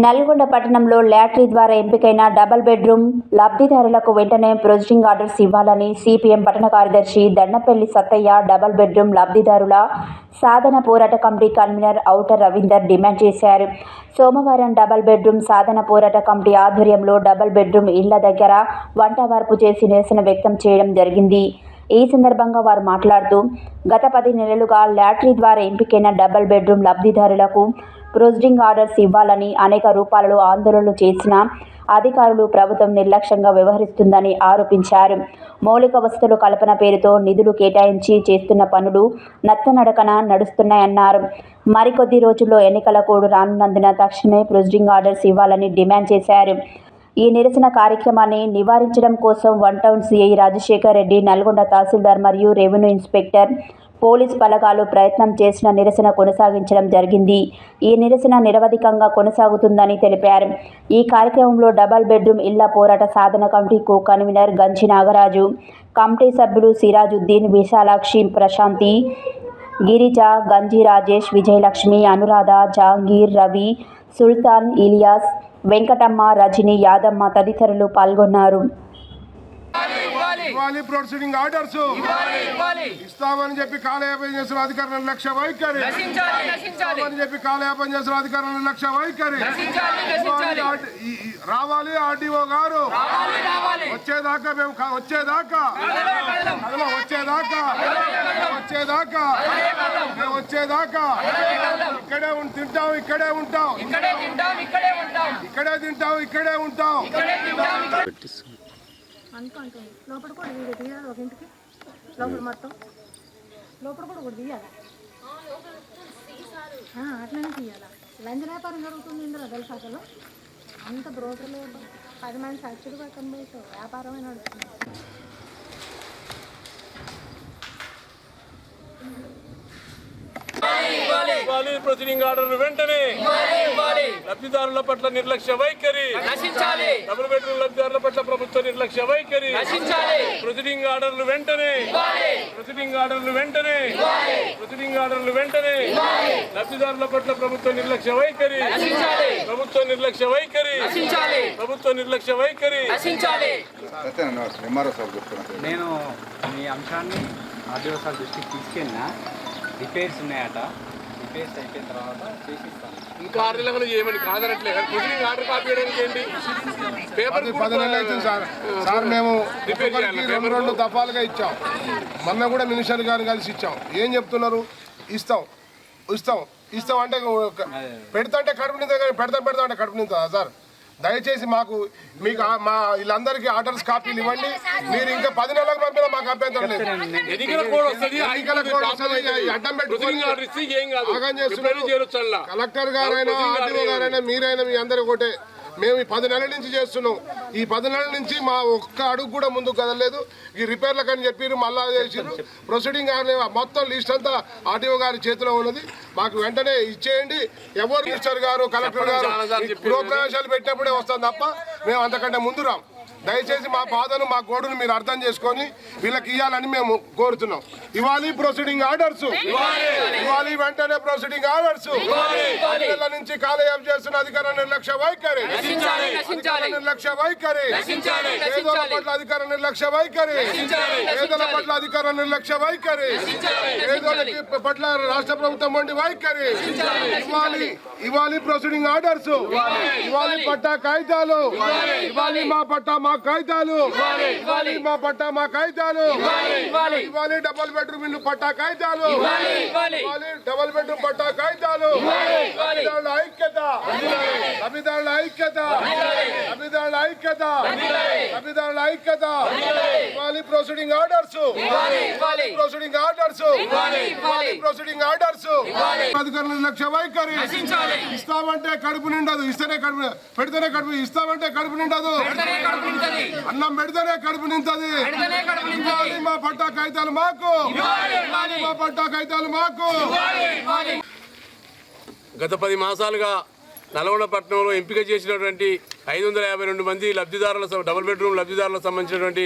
Speaker 2: నల్గొండ పట్టణంలో లాటరీ ద్వారా ఎంపికైన డబుల్ బెడ్రూమ్ లబ్ధిదారులకు వెంటనే ప్రొసీడింగ్ ఆర్డర్స్ ఇవ్వాలని సిపిఎం పట్టణ కార్యదర్శి దండపల్లి సత్తయ్య డబుల్ బెడ్రూమ్ లబ్ధిదారుల సాధన పోరాట committee convener outer Ravinder demand చేశారు. సోమవారం డబుల్ బెడ్రూమ్ సాధన పోరాట కమిటీ ఆధ్వర్యంలో డబుల్ బెడ్రూమ్ ఇళ్ల దగ్గర వంట వార్పు చేసి నిరసన వ్యక్తం చేయడం జరిగింది. ఈ సందర్భంగా వారు మాట్లాడుతూ గత 10 నెలలుగా లాటరీ ద్వారా ఎంపికైన డబుల్ బెడ్రూమ్ లబ్ధిదారులకు ప్రొసీడింగ్ ఆర్డర్స్ ఇవ్వాలని అనేక రూపాలలో ఆందోళనలు చేసిన అధికారులు ప్రభుత్వం నిర్లక్ష్యంగా వ్యవహరిస్తుందని ఆరోపించారు. మౌలిక వసతుల కల్పన పేరుతో నిధులు కేటాయించి చేస్తున్న పనులు నత్తనడకన నడుస్తున్నాయన్నారు. మరికొద్ది రోజుల్లో ఎన్నికల కోడ్ రానున్నందున తక్షణమే ప్రొసీడింగ్ ఆర్డర్స్ ఇవ్వాలని డిమాండ్ చేశారు. ఈ నిరసన కార్యక్రమాన్ని నివారించడం కోసం 1 టౌన్ సిఐ రాజశేఖర్ రెడ్డి, నల్గొండ తహసీల్దార్ మరియు రెవెన్యూ ఇన్స్పెక్టర్ పోలీస్ బలగాలు ప్రయత్నం చేసిన నిరసన కొనసాగించడం జరిగింది. ఈ నిరసన నిరవధికంగా కొనసాగుతుందని తెలిపారు. ఈ కార్యక్రమంలో డబుల్ బెడ్రూమ్ ఇళ్ల పోరాట సాధన committee co convenor Ganchi Nagaraju, committee సభ్యులు సిరాజుద్దీన్, విశాలాక్షి, ప్రశాంతి, గిరిజ, గంజి రాజేష్, విజయలక్ష్మి, అనురాధ, జహాంగీర్, రవి, సుల్తాన్, ఇలియాస్, వెంకటమ్మ, రజని, యాదమ్మ తదితరులు పాల్గొన్నారు.
Speaker 9: ప్రొసీడింగ్ ఆర్డర్స్ ఇస్తామని చెప్పి కాలయాపన చేసిన అధికారుల లక్ష్య వైఖరి, ఇస్తామని చెప్పి కాలయాపన చేసిన అధికారుల లక్ష్య వైఖరి రావాలి. ఆర్డీఓ గారు వచ్చేదాకా మేము వచ్చేదాకా ఇక్కడే తింటాం, ఇక్కడే ఉంటాం, ఇక్కడే ఉంటాం.
Speaker 7: అనుకుంటుంది లోపల కూడా వీడియో తీయాలి. ఒక ఇంటికి లోపల మొత్తం లోపల కూడా ఒకటి తీయాలి. అట్లనే తీయాలా. లంచ్ వ్యాపారం జరుగుతుంది ఇందులో తెలుసు. అసలు అంత బ్రోకర్లు 10 మంది సబ్సిడీ పక్కన పోయి వ్యాపారమే నడుస్తుంది.
Speaker 13: ప్రొసీడింగ్ ఆర్డర్ వెంటనే లబ్ధిదారుల పట్ల నిర్లక్ష్య వైఖరి నశించాలి. డబుల్ బెడ్రూమ్ లబ్ధిదారుల పట్ల ప్రభుత్వ నిర్లక్ష్య వైఖరి నశించాలి. ప్రొసీడింగ్ ఆర్డర్లు వెంటనే లబ్ధిదారుల పట్ల ప్రభుత్వ నిర్లక్ష్య వైఖరి నశించాలి. ప్రభుత్వ నిర్లక్ష్య వైఖరి నశించాలి.
Speaker 12: నేను మీ అంశాన్ని ఆర్డీఓ సార్ దృష్టికి తీసుకెళ్ళినా. రిపేర్స్ ఉన్నాయట, రిపేర్స్ అయిపోయిన తర్వాత చేసిస్తాను.
Speaker 13: ఇంకా 6 నెలలు చేయమని కాదనట్లేదు. ప్రొసీడింగ్ ఆర్డర్ కాపీ చేయడానికి ఏంటి? పేపర్
Speaker 9: 10 నెలలు అవుతుంది సార్. మేము 2 దఫాలుగా ఇచ్చాం. మొన్న కూడా మినిస్టర్ గారిని కలిసి ఇచ్చాం. ఏం చెప్తున్నారు? ఇస్తాం అంటే పెడతా అంటే కడుపు నిందా, కానీ పెడతా అంటే కడుపు నిందా సార్? దయచేసి మీకు మా వీళ్ళందరికీ ఆర్డర్స్ కాపీలు ఇవ్వండి. మీరు ఇంకా 10 నెలలకు పంపినా మాకు అభ్యంతరం లేదు. కలెక్టర్ గారైనా ఆర్డీఓ గారైనా మీరైనా మీ అందరూ ఒకటే. మేము ఈ 10 నెలల నుంచి చేస్తున్నాం. ఈ 10 నెలల నుంచి మా ఒక్క అడుగు కూడా ముందుకు కదలలేదు. ఈ రిపేర్లకు అని చెప్పారు, మళ్ళా చేసారు. ప్రొసీడింగ్ మొత్తం లిస్ట్ అంతా ఆర్టీఓ గారి చేతిలో ఉన్నది. మాకు వెంటనే ఇచ్చేయండి. ఎవరు మినిస్టర్ గారు, కలెక్టర్ గారు గృహప్రవేశాలు పెట్టినప్పుడే వస్తాం తప్ప మేము అంతకంటే ముందు రాం. దయచేసి మా బాధను, మా గోడును మీరు అర్థం చేసుకొని వీళ్ళకి ఇవ్వాలని మేము కోరుతున్నాం. ఇవ్వాలి ప్రొసీడింగ్ ఆర్డర్స్, ఇవ్వాలి వెంటనే ప్రొసీడింగ్ ఆర్డర్స్. 10 నెలల నుంచి కాలయాపన చేస్తున్న అధికార నిర్లక్ష్య వైఖరి, నిర్లక్ష్య వైఖరి, పేదల పట్ల అధికార నిర్లక్ష్య వైఖరి, పేదల పట్ల అధికార నిర్లక్ష్య వైఖరి, పేదలకి పట్ల రాష్ట్ర ప్రభుత్వం వంటి వైఖరి. ఇవ్వాలి ప్రొసీడింగ్ ఆర్డర్స్, ఇవ్వాలి పట్టా కాగితాలు, ఇవ్వాలి మా పట్టా మా కాగితాలు, ఇవ్వాలి మా పట్టా మా కాగితాలు, ఇవ్వాలి డబుల్ బెడ్రూమ్ ఇల్లు పట్టా కాగితాలు, ఇవ్వాలి డబుల్ బెడ్రూమ్ పట్టా కాగితాలు. లబ్ధిదారుల ఐక్యత, లబ్ధిదారుల ఐక్యత, లబ్ధిదారుల ఐక్యత, లబ్ధిదారుల ఐక్యత. ఇవ్వాలి proceeding orders, proceeding orders, proceeding orders. అధికారుల నిర్లక్ష్య వైఖరి. ఇస్తామంటే కడుపు నిండదు, ఇస్తేనే కడుపు, పెడితేనే కడుపు, ఇస్తామంటే కడుపు నిండదు, అన్నం పెడితేనే కడుపు నింతది. ఇవ్వాలి మా పట్టా కాగితాలు మాకు, మా పట్టా కాగితాలు మాకు.
Speaker 13: గత 10 మాసాలుగా నల్గొండ పట్టణంలో ఎంపిక చేసినటువంటి 552 మంది లబ్ధిదారుల డబుల్ బెడ్రూమ్ లబ్ధిదారులకు సంబంధించినటువంటి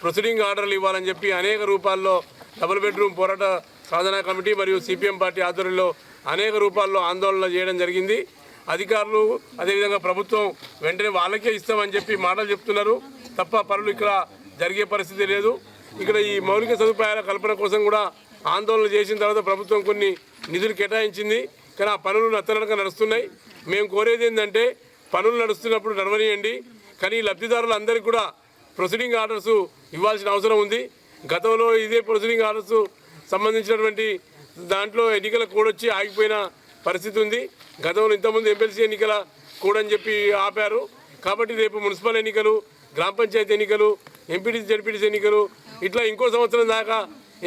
Speaker 13: ప్రొసీడింగ్ ఆర్డర్లు ఇవ్వాలని చెప్పి అనేక రూపాల్లో డబుల్ బెడ్రూమ్ పోరాట సాధనా కమిటీ మరియు సిపిఎం పార్టీ ఆధ్వర్యంలో అనేక రూపాల్లో ఆందోళన చేయడం జరిగింది. అధికారులు అదేవిధంగా ప్రభుత్వం వెంటనే వాళ్ళకే ఇస్తామని చెప్పి మాటలు చెప్తున్నారు తప్ప పనులు ఇక్కడ జరిగే పరిస్థితి లేదు. ఇక్కడ ఈ మౌలిక సదుపాయాల కల్పన కోసం కూడా ఆందోళన చేసిన తర్వాత ప్రభుత్వం కొన్ని నిధులు కేటాయించింది, కానీ ఆ పనులు నత్తనడక నడుస్తున్నాయి. మేము కోరేది ఏంటంటే పనులు నడుస్తున్నప్పుడు నడవనియండి, కానీ లబ్ధిదారులు అందరికీ కూడా ప్రొసీడింగ్ ఆర్డర్స్ ఇవ్వాల్సిన అవసరం ఉంది. గతంలో ఇదే ప్రొసీడింగ్ ఆర్డర్స్ సంబంధించినటువంటి దాంట్లో ఎన్నికల కోడ్ వచ్చి ఆగిపోయిన పరిస్థితి ఉంది. గతంలో ఇంతకుముందు ఎమ్మెల్సీ ఎన్నికల కోడ్ అని చెప్పి ఆపారు. కాబట్టి రేపు మున్సిపల్ ఎన్నికలు, గ్రామ పంచాయతీ ఎన్నికలు, ఎంపీటీసీ జడ్పీటీసీ ఎన్నికలు ఇట్లా ఇంకో సంవత్సరం దాకా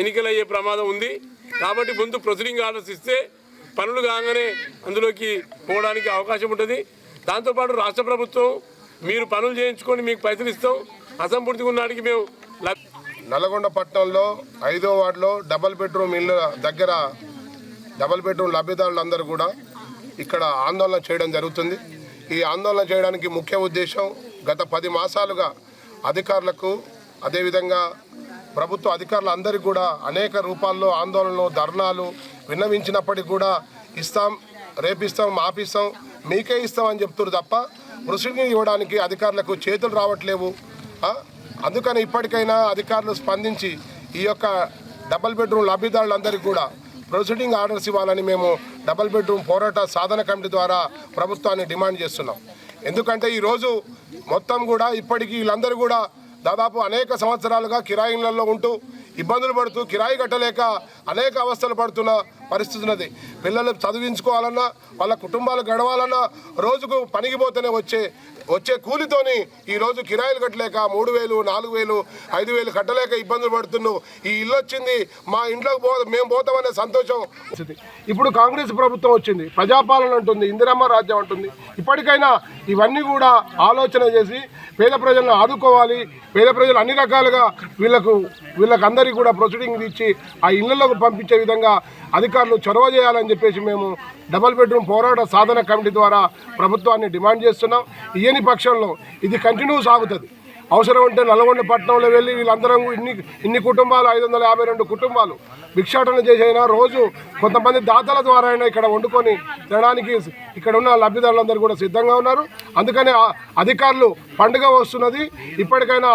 Speaker 13: ఎన్నికలు అయ్యే ప్రమాదం ఉంది. కాబట్టి ముందు ప్రొసీడింగ్ ఆర్డర్స్ ఇస్తే పనులు కాగానే అందులోకి పోవడానికి అవకాశం ఉంటుంది. దాంతోపాటు రాష్ట్ర ప్రభుత్వం మీరు పనులు చేయించుకొని మీకు పైసలు ఇస్తాం, అసంపూర్తిగా ఉన్నాడికి మేము.
Speaker 9: నల్గొండ పట్టణంలో 5వ వార్డులో డబుల్ బెడ్రూమ్ ఇళ్ళ దగ్గర డబుల్ బెడ్రూమ్ లబ్ధిదారులందరూ కూడా ఇక్కడ ఆందోళన చేయడం జరుగుతుంది. ఈ ఆందోళన చేయడానికి ముఖ్య ఉద్దేశం గత 10 మాసాలుగా అధికారులకు అదేవిధంగా ప్రభుత్వ అధికారులందరికీ కూడా అనేక రూపాల్లో ఆందోళనలు, ధర్నాలు విన్నవించినప్పటికీ కూడా ఇస్తాం, రేపిస్తాం, మాపిస్తాం, మీకే ఇస్తాం అని చెప్తున్నారు తప్ప ప్రొసీడింగ్ ఇవ్వడానికి అధికారులకు చేతులు రావట్లేవు. అందుకని ఇప్పటికైనా అధికారులు స్పందించి ఈ యొక్క డబుల్ బెడ్రూమ్ లబ్ధిదారులందరికీ కూడా ప్రొసీడింగ్ ఆర్డర్స్ ఇవ్వాలని మేము డబుల్ బెడ్రూమ్ పోరాట సాధన కమిటీ ద్వారా ప్రభుత్వాన్ని డిమాండ్ చేస్తున్నాం. ఎందుకంటే ఈరోజు మొత్తం కూడా ఇప్పటికీ వీళ్ళందరూ కూడా దాదాపు అనేక సంవత్సరాలుగా కిరాయిలలో ఉంటూ ఇబ్బందులు పడుతూ కిరాయి కట్టలేక అనేక అవస్థలు పడుతున్న పరిస్థితి ఉన్నది. పిల్లలు చదివించుకోవాలన్నా, వాళ్ళ కుటుంబాలు గడవాలన్నా రోజుకు పనికి పోతేనే వచ్చే కూలితోని ఈరోజు కిరాయిలు కట్టలేక 3,000, 4,000, 5,000 కట్టలేక ఇబ్బందులు పడుతున్నావు. ఈ ఇల్లు వచ్చింది, మా ఇంట్లోకి మేము పోతామనే సంతోషం. ఇప్పుడు కాంగ్రెస్ ప్రభుత్వం వచ్చింది, ప్రజాపాలన ఉంటుంది, ఇందిరమ్మ రాజ్యం ఉంటుంది. ఇప్పటికైనా ఇవన్నీ కూడా ఆలోచన చేసి పేద ప్రజలను ఆదుకోవాలి. పేద ప్రజలు అన్ని రకాలుగా వీళ్ళకందరికీ కూడా ప్రొసీడింగ్ ఇచ్చి ఆ ఇళ్లలోకి పంపించే విధంగా అధికారులు చొరవ చేయాలని చెప్పేసి మేము డబుల్ బెడ్రూమ్ పోరాట సాధన కమిటీ ద్వారా ప్రభుత్వాన్ని డిమాండ్ చేస్తున్నాం. ఇయ్యని పక్షంలో ఇది కంటిన్యూ సాగుతుంది. అవసరం ఉంటే నల్గొండ పట్టణంలో వెళ్ళి వీళ్ళందరం ఇన్ని కుటుంబాలు 552 కుటుంబాలు భిక్షాటన చేసైనా రోజు కొంతమంది దాతల ద్వారా అయినా ఇక్కడ వండుకొని తినడానికి ఇక్కడ ఉన్న లబ్ధిదారులందరూ కూడా సిద్ధంగా ఉన్నారు. అందుకని అధికారులు పండుగ వస్తున్నది, ఇప్పటికైనా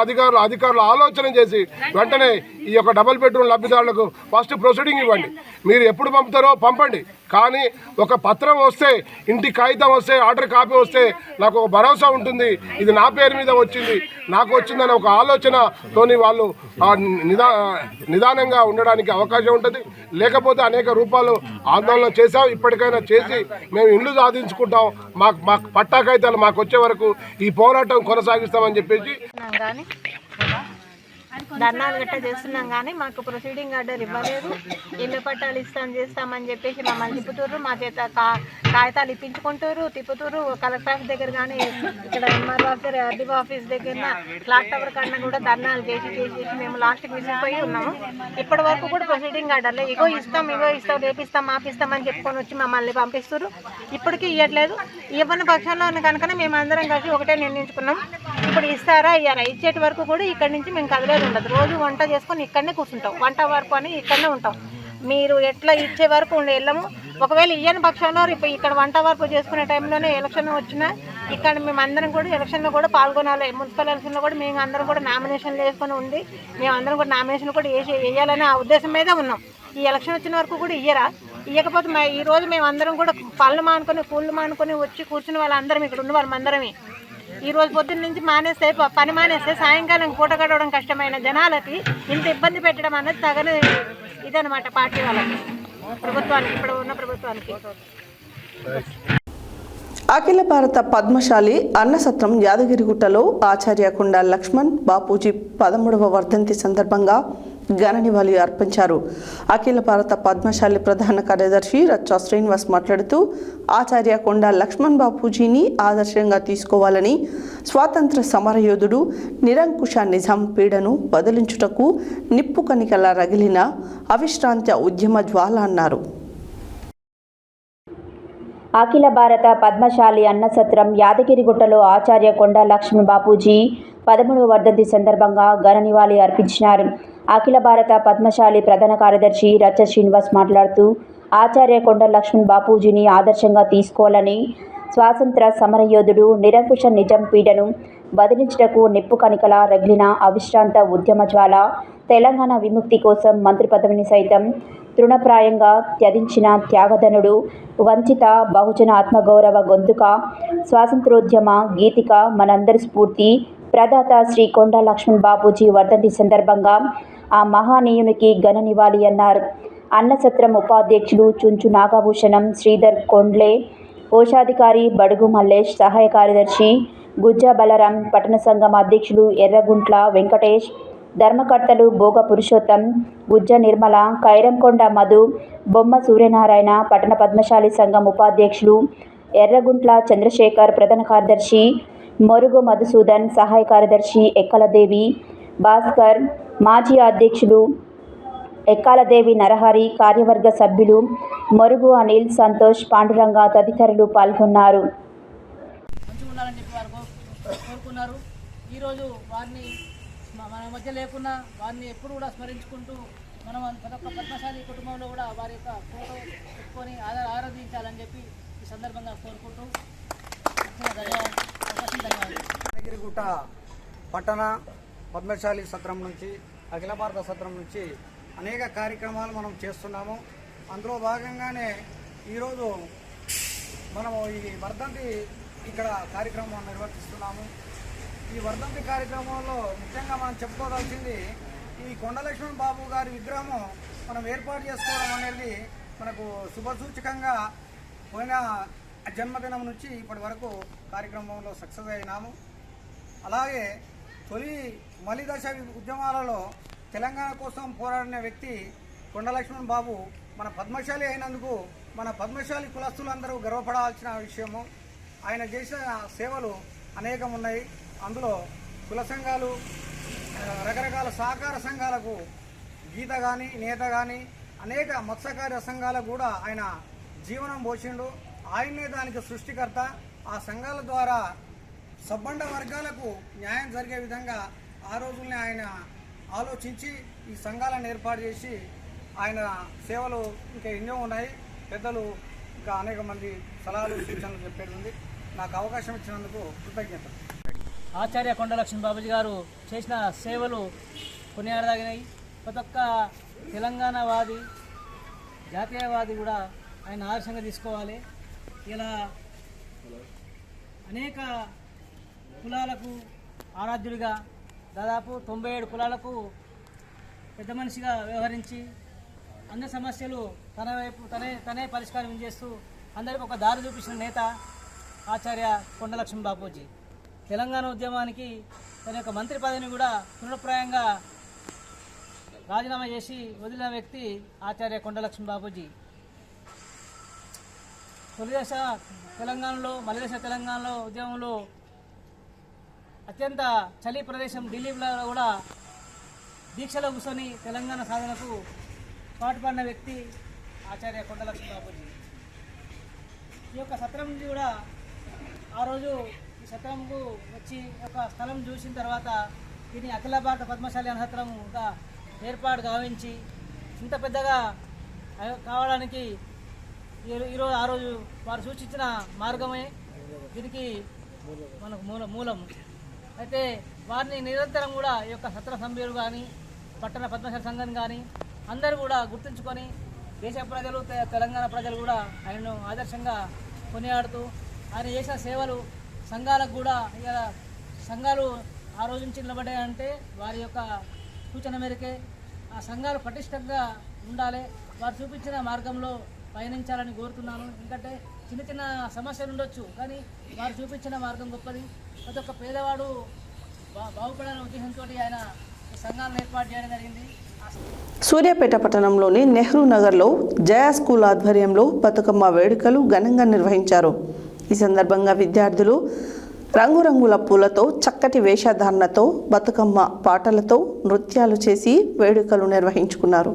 Speaker 9: అధికారులు ఆలోచన చేసి వెంటనే ఈ యొక్క డబుల్ బెడ్రూమ్ లబ్ధిదారులకు ఫస్ట్ ప్రొసీడింగ్ ఇవ్వండి. మీరు ఎప్పుడు పంపుతారో పంపండి, కానీ ఒక పత్రం వస్తే, ఇంటి కాగితం వస్తే, ఆర్డర్ కాపీ వస్తే నాకు ఒక భరోసా ఉంటుంది, ఇది నా పేరు మీద వచ్చింది, నాకు వచ్చిందనే ఒక ఆలోచనతోని వాళ్ళు నిదానంగా ఉండడానికి అవకాశం ఉంటుంది. లేకపోతే అనేక రూపాలు ఆందోళన చేశాం, ఇప్పటికైనా చేసి మేము ఇల్లు సాధించుకుంటాం, మాకు పట్టా కాగితాలు మాకు వచ్చే వరకు ఈ పోరాటం కొనసాగిస్తామని చెప్పేసి
Speaker 14: ధర్నాలు గట్ట చేస్తున్నాం. కానీ మాకు ప్రొసీడింగ్ ఆర్డర్ ఇవ్వలేదు. ఇళ్ళ పట్టాలు చేస్తామని చెప్పేసి మమ్మల్ని తిప్పుతుర్రు, మా చేత కాగితాలు ఇప్పించుకుంటారు, తిప్పుతుర్రు. కలెక్టర్ ఆఫీస్ దగ్గర కానీ ఇక్కడ ఎంఆర్ఓ ఆఫీసర్, ఆర్డీఓ ఆఫీస్ దగ్గర క్లాక్ టవర్ కన్నా కూడా ధర్నాలు చేసి మేము లాస్ట్కి విసిగిపోయి ఉన్నాము. ఇప్పటి వరకు కూడా ప్రొసీడింగ్ ఆర్డర్లే ఇగో ఇస్తాం, రేపిస్తాం, మాపిస్తామని చెప్పుకొని వచ్చి మమ్మల్ని పంపిస్తారు. ఇప్పటికీ ఇవ్వట్లేదు. ఇవ్వని పక్షంలో కనుక మేము అందరం కలిసి ఒకటే నిర్ణయించుకున్నాం, ఇప్పుడు ఇస్తారా ఇయ్యారా, ఇచ్చేటి వరకు కూడా ఇక్కడి నుంచి మేము కదలేదు ఉండదు. రోజు వంట చేసుకొని ఇక్కడనే కూర్చుంటాం, వంట వరకు అని ఇక్కడనే ఉంటాం. మీరు ఎట్లా ఇచ్చే వరకు వెళ్ళము. ఒకవేళ ఇయ్యని పక్షంలో ఇప్పుడు ఇక్కడ వంట వరకు చేసుకునే టైంలోనే ఎలక్షన్ వచ్చినా ఇక్కడ మేము అందరం కూడా ఎలక్షన్లో కూడా పాల్గొనాలి. మున్సిపల్ ఎలక్షన్లో కూడా మేము అందరం కూడా నామినేషన్లు వేసుకొని ఉంది. మేము అందరం కూడా నామినేషన్లు కూడా వేయాలనే ఆ ఉద్దేశం మీద ఉన్నాం. ఈ ఎలక్షన్ వచ్చిన వరకు కూడా ఇయ్యకపోతే ఈరోజు మేము అందరం కూడా పళ్ళు మానుకొని వచ్చి కూర్చుని వాళ్ళందరం ఇక్కడ ఉన్న వాళ్ళందరమే ఈరోజు పొద్దున్న నుంచి పని మానేస్తే సాయంకాలం పూట గడవడం కష్టమైన జనాలకి ఇంత ఇబ్బంది పెట్టడం అనేది తగని ఇదనమాట పార్టీ వాళ్ళకి, ప్రభుత్వానికి, ఇప్పుడు ఉన్న ప్రభుత్వానికి.
Speaker 1: అఖిల భారత పద్మశాలి అన్నసత్రం యాదగిరిగుట్టలో ఆచార్య కొండా లక్ష్మణ్ బాపూజీ 13వ వర్ధంతి సందర్భంగా ఘన నివాళి అర్పించారు. అఖిల భారత పద్మశాలి ప్రధాన కార్యదర్శి రచ్చా శ్రీనివాస్ మాట్లాడుతూ ఆచార్య కొండా లక్ష్మణ్ బాపూజీని ఆదర్శంగా తీసుకోవాలని, స్వాతంత్ర సమరయోధుడు నిరంకుశ నిజాం పీడను బదిలించుటకు నిప్పు కణికలా రగిలిన అవిశ్రాంత ఉద్యమ జ్వాల అన్నారు.
Speaker 2: అఖిల భారత పద్మశాలి అన్నసత్రం యాదగిరిగుట్టలో ఆచార్య కొండా లక్ష్మణ్ బాపూజీ 13వ వర్ధంతి సందర్భంగా ఘన నివాళి అర్పించినారు. అఖిల భారత పద్మశాలి ప్రధాన కార్యదర్శి రచ్చ శ్రీనివాస్ మాట్లాడుతూ ఆచార్య కొండా లక్ష్మణ్ బాపూజీని ఆదర్శంగా తీసుకోవాలని, స్వాతంత్ర సమరయోధుడు నిరంకుశ నిజాం పీడను బదిలించుటకు నిప్పు కణికలా రగిలిన అవిశ్రాంత ఉద్యమ జ్వాల, తెలంగాణ విముక్తి కోసం మంత్రి పదవిని సైతం తృణప్రాయంగా త్యజించిన త్యాగధనుడు, వంచిత బహుజన ఆత్మగౌరవ గొంతుక, స్వాతంత్రోద్యమ గీతిక, మనందరి స్ఫూర్తి ప్రదాత శ్రీ కొండా లక్ష్మణ్ బాపూజీ వర్ధంతి సందర్భంగా ఆ మహానీయునికి ఘన నివాళి అన్నారు. అన్నసత్రం ఉపాధ్యక్షులు చుంచు నాగభూషణం శ్రీధర్ కొండ్లే, కోశాధికారి బడుగు మల్లేష్, సహాయ కార్యదర్శి గుజ్జ బలరాం, పట్టణ సంఘం అధ్యక్షులు ఎర్రగుంట్ల వెంకటేష్, ధర్మకర్తలు భోగ పురుషోత్తం, గుజ్జ నిర్మల, కైరంకొండ మధు, బొమ్మ సూర్యనారాయణ, పట్టణ పద్మశాలి సంఘం ఉపాధ్యక్షులు ఎర్రగుంట్ల చంద్రశేఖర్, ప్రధాన కార్యదర్శి మొరుగు మధుసూదన్, సహాయ కార్యదర్శి ఎక్కలదేవి భాస్కర్, మాజీ అధ్యక్షులు ఎక్కాలదేవి నరహరి, కార్యవర్గ సభ్యులు మొరుగు అనిల్, సంతోష్, పాండురంగ తదితరులు పాల్గొన్నారు.
Speaker 3: కోరుకున్నారు. ఈరోజు వారిని మన మధ్య లేకున్నా వారిని ఎప్పుడు కూడా స్మరించుకుంటూ మనం ప్రతి ఒక్క పద్మశాలి కుటుంబంలో కూడా వారి యొక్క ఫోటో పెట్టుకొని ఆరాధించాలని చెప్పి ఈ సందర్భంగా కోరుకుంటూ
Speaker 5: యాదగిరిగుట్ట పట్టణ పద్మశాలి సత్రం నుంచి, అఖిల భారత సత్రం నుంచి అనేక కార్యక్రమాలు మనం చేస్తున్నాము. అందులో భాగంగానే ఈరోజు మనము ఈ వర్ధంతి ఇక్కడ కార్యక్రమం నిర్వర్తిస్తున్నాము. ఈ వర్ధంతి కార్యక్రమంలో ముఖ్యంగా మనం చెప్పుకోవాల్సింది ఈ కొండా లక్ష్మణ్ బాబు గారి విగ్రహం మనం ఏర్పాటు చేసుకోవడం అనేది మనకు శుభసూచకంగా పోయిన జన్మదినం నుంచి ఇప్పటి వరకు కార్యక్రమంలో సక్సెస్ అయినాము. అలాగే తొలి మలిదశ ఉద్యమాలలో తెలంగాణ కోసం పోరాడిన వ్యక్తి కొండా లక్ష్మణ్ బాబు మన పద్మశాలి అయినందుకు మన పద్మశాలి కులస్తులందరూ గర్వపడాల్సిన విషయము. ఆయన చేసిన సేవలు అనేకం ఉన్నాయి. అందులో కుల సంఘాలు, రకరకాల సహకార సంఘాలకు, గీత కానీ నేత కానీ అనేక మత్స్యకార్య సంఘాలకు కూడా ఆయన జీవనం పోసిండు. ఆయనే దానికి సృష్టికర్త. ఆ సంఘాల ద్వారా సబ్బండ వర్గాలకు న్యాయం జరిగే విధంగా ఆ రోజుల్ని ఆయన ఆలోచించి ఈ సంఘాలను ఏర్పాటు చేసి ఆయన సేవలు ఇంకా ఎన్నో ఉన్నాయి. పెద్దలు ఇంకా అనేక మంది సలహాలు సూచనలు చెప్పేది ఉంది. నాకు అవకాశం ఇచ్చినందుకు కృతజ్ఞత.
Speaker 3: ఆచార్య కొండా లక్ష్మణ్ బాపూజీ గారు చేసిన సేవలు కొనియాడదగినాయి. ప్రతి ఒక్క తెలంగాణవాది, జాతీయవాది కూడా ఆయన ఆదర్శంగా తీసుకోవాలి. ఇలా అనేక కులాలకు ఆరాధ్యుడిగా దాదాపు 97 కులాలకు పెద్ద మనిషిగా వ్యవహరించి అన్ని సమస్యలు తన వైపు తనే పరిష్కారం చేస్తూ అందరికీ ఒక దారి చూపించిన నేత ఆచార్య కొండా లక్ష్మణ్ బాపూజీ. తెలంగాణ ఉద్యమానికి తన యొక్క మంత్రి పదవిని కూడా తృణప్రాయంగా రాజీనామా చేసి వదిలిన వ్యక్తి ఆచార్య కొండా లక్ష్మణ్ బాపూజీ. తొలిదశ తెలంగాణలో, మలిదశ తెలంగాణలో ఉద్యమంలో అత్యంత చలి ప్రదేశం ఢిల్లీలో కూడా దీక్షలో కూర్చొని తెలంగాణ సాధనకు పాటుపడిన వ్యక్తి ఆచార్య కొండా లక్ష్మణ్ బాపూజీ. ఈ యొక్క సత్రం నుంచి కూడా ఆ రోజు ఈ సత్రంకు వచ్చి ఒక స్థలం చూసిన తర్వాత దీన్ని అఖిల భారత పద్మశాలి అన్నసత్రంగా ఏర్పాటు గావించి ఇంత పెద్దగా
Speaker 5: కావడానికి ఈరోజు ఆ రోజు వారు సూచించిన మార్గమే దీనికి మనకు మూలం. అయితే వారిని నిరంతరం కూడా ఈ యొక్క సత్ర సభ్యులు కానీ పట్టణ పద్మశాలి సంఘం కానీ అందరూ కూడా గుర్తుంచుకొని దేశ ప్రజలు తెలంగాణ ప్రజలు కూడా ఆయనను ఆదర్శంగా కొనియాడుతూ ఆయన చేసిన సేవలు సంఘాలకు కూడా ఇక సంఘాలు ఆ రోజు నుంచి నిలబడ్డాయంటే వారి యొక్క సూచన మేరకే ఆ సంఘాలు పటిష్టంగా ఉండాలి, వారు చూపించిన మార్గంలో పయనించాలని కోరుతున్నాను. ఎందుకంటే చిన్న చిన్న సమస్యలు ఉండొచ్చు, కానీ వారు చూపించిన మార్గం గొప్పది. ప్రతి ఒక్క పేదవాడు బాగుపడాలనే ఉద్దేశంతో ఆయన సంఘాలను ఏర్పాటు చేయడం జరిగింది.
Speaker 1: సూర్యాపేట పట్టణంలోని నెహ్రూ నగర్లో జయా స్కూల్ ఆధ్వర్యంలో బతుకమ్మ వేడుకలు ఘనంగా నిర్వహించారు. ఈ సందర్భంగా విద్యార్థులు రంగురంగుల పూలతో చక్కటి వేషధారణతో బతుకమ్మ పాటలతో నృత్యాలు చేసి వేడుకలు నిర్వహించుకున్నారు.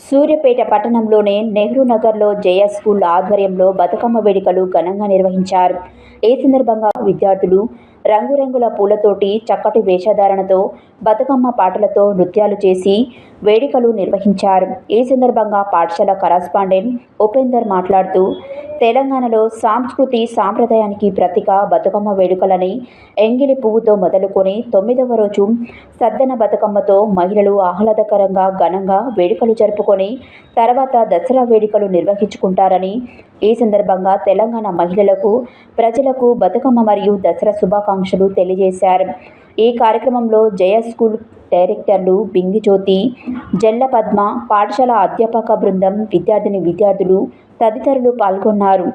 Speaker 2: సూర్యాపేట పట్టణంలోని నెహ్రూ నగర్లో జయ స్కూల్ ఆధ్వర్యంలో బతుకమ్మ వేడుకలు ఘనంగా నిర్వహించారు. ఈ సందర్భంగా విద్యార్థులు రంగురంగుల పూలతోటి చక్కటి వేషధారణతో బతుకమ్మ పాటలతో నృత్యాలు చేసి వేడుకలు నిర్వహించారు. ఈ సందర్భంగా పాఠశాల కరస్పాండెంట్ ఉపేందర్ మాట్లాడుతూ తెలంగాణలో సంస్కృతి సాంప్రదాయానికి ప్రతీక బతుకమ్మ వేడుకలని ఎంగిలి పువ్వుతో మొదలుకొని 9వ రోజు సద్దన బతుకమ్మతో మహిళలు ఆహ్లాదకరంగా ఘనంగా వేడుకలు జరుపుకొని తర్వాత దసరా వేడుకలు నిర్వహించుకుంటారని, ఈ సందర్భంగా తెలంగాణ మహిళలకు ప్రజలకు బతుకమ్మ మరియు దసరా శుభాకాంక్షలు తెలియజేశారు. ఈ కార్యక్రమంలో జయ స్కూల్ డైరెక్టర్లు బింగి జ్యోతి, జల్ల పద్మ, పాఠశాల అధ్యాపక బృందం, విద్యార్థులు తదితరులు పాల్గొన్నారు.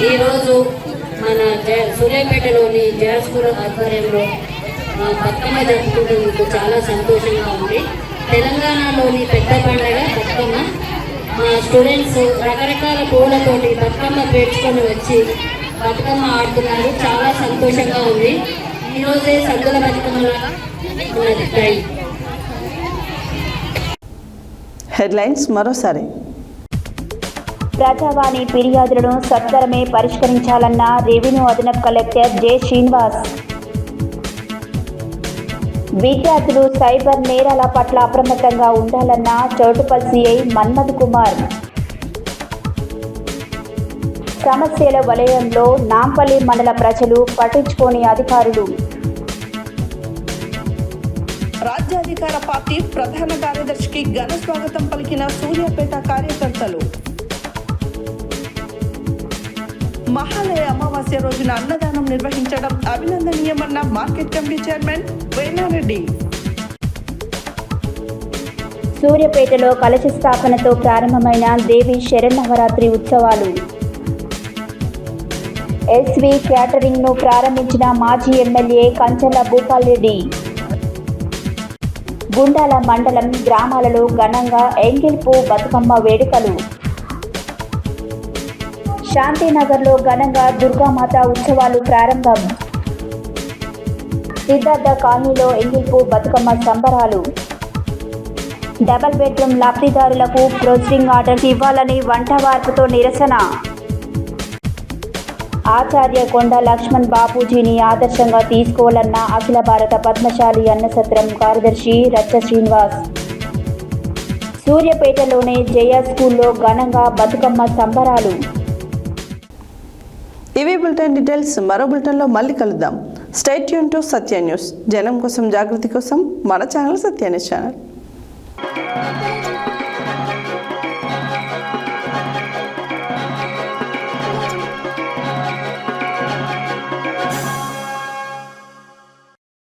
Speaker 7: ఈరోజు మన సూర్యాపేటలోని జయస్కూల్ ఆధ్వర్యంలో బతుకమ్మ జరుపుకుంటున్నందుకు చాలా సంతోషంగా ఉంది. తెలంగాణలోని పెద్ద పండుగ బతుకమ్మ. మా స్టూడెంట్స్ రకరకాల పూలతోటి బతుకమ్మ పేర్చుకొని వచ్చి బతుకమ్మ ఆడుతున్నారు. చాలా సంతోషంగా ఉంది. ఈరోజే సద్దుల బతుకమ్మ ఉన్నది.
Speaker 1: హెడ్లైన్స్ మరోసారి.
Speaker 2: ప్రజావాణి ఫిర్యాదులను సత్వరమే పరిష్కరించాలన్న రెవెన్యూ అదనపు కలెక్టర్ జె శ్రీనివాస్. విద్యార్థులు సైబర్ నేరాల పట్ల అప్రమత్తంగా ఉండాలన్న చౌటుప్పల్ సిఐ మన్మథ్ కుమార్. సమస్యల వలయంలో నాంపల్లి మండల ప్రజలు పట్టించుకోని అధికారులు.
Speaker 1: రాజ్యాధికార పార్టీ ప్రధాన కార్యదర్శికి ఘన స్వాగతం పలికిన సూర్యాపేట కార్యకర్తలు. మహాలయ అమావాస్య రోజున అన్నదానం నిర్వహించడం అభినందనీయమన్న మార్కెట్ కమిటీ చైర్మన్ వేణారెడ్డి.
Speaker 2: సూర్యాపేటలో కలశ స్థాపనతో ప్రారంభమైన దేవి శరన్నవరాత్రి ఉత్సవాలు. ఎస్వి క్యాటరింగ్ ను ప్రారంభించిన మాజీ ఎమ్మెల్యే కంచర్ల భూపాల్ రెడ్డి. గుండాల మండలం గ్రామాలలో ఘనంగా ఎంగిల్పు బతుకమ్మ వేడుకలు. శాంతినగర్లో ఘనంగా దుర్గామాత ఉత్సవాలు ప్రారంభం. సిద్ధార్థ కాలనీలో ఎంగిల్పు బతుకమ్మ సంబరాలు. డబల్ బెడ్రూమ్ లబ్ధిదారులకు ప్రొసీడింగ్ ఆర్డర్స్ ఇవ్వాలని వంట వార్పుతో నిరసన. ఆచార్య కొండ లక్ష్మణ్ బాపూజీని ఆదర్శంగా తీసుకోవాలన్న అఖిల భారత పద్మశాలి అన్నసత్రం కార్యదర్శి రచ్చ శ్రీనివాస్. సూర్యాపేటలోని జయ స్కూల్లో ఘనంగా బతుకమ్మ సంబరాలు.
Speaker 1: ఇవి బులెటిన్ డీటెయిల్స్. మరో బులెటిన్లో మళ్ళీ కలుద్దాం. Stay tune to Satya news. జనం కోసం, జాగృతి కోసం మన ఛానల్ సత్య న్యూస్ ఛానల్.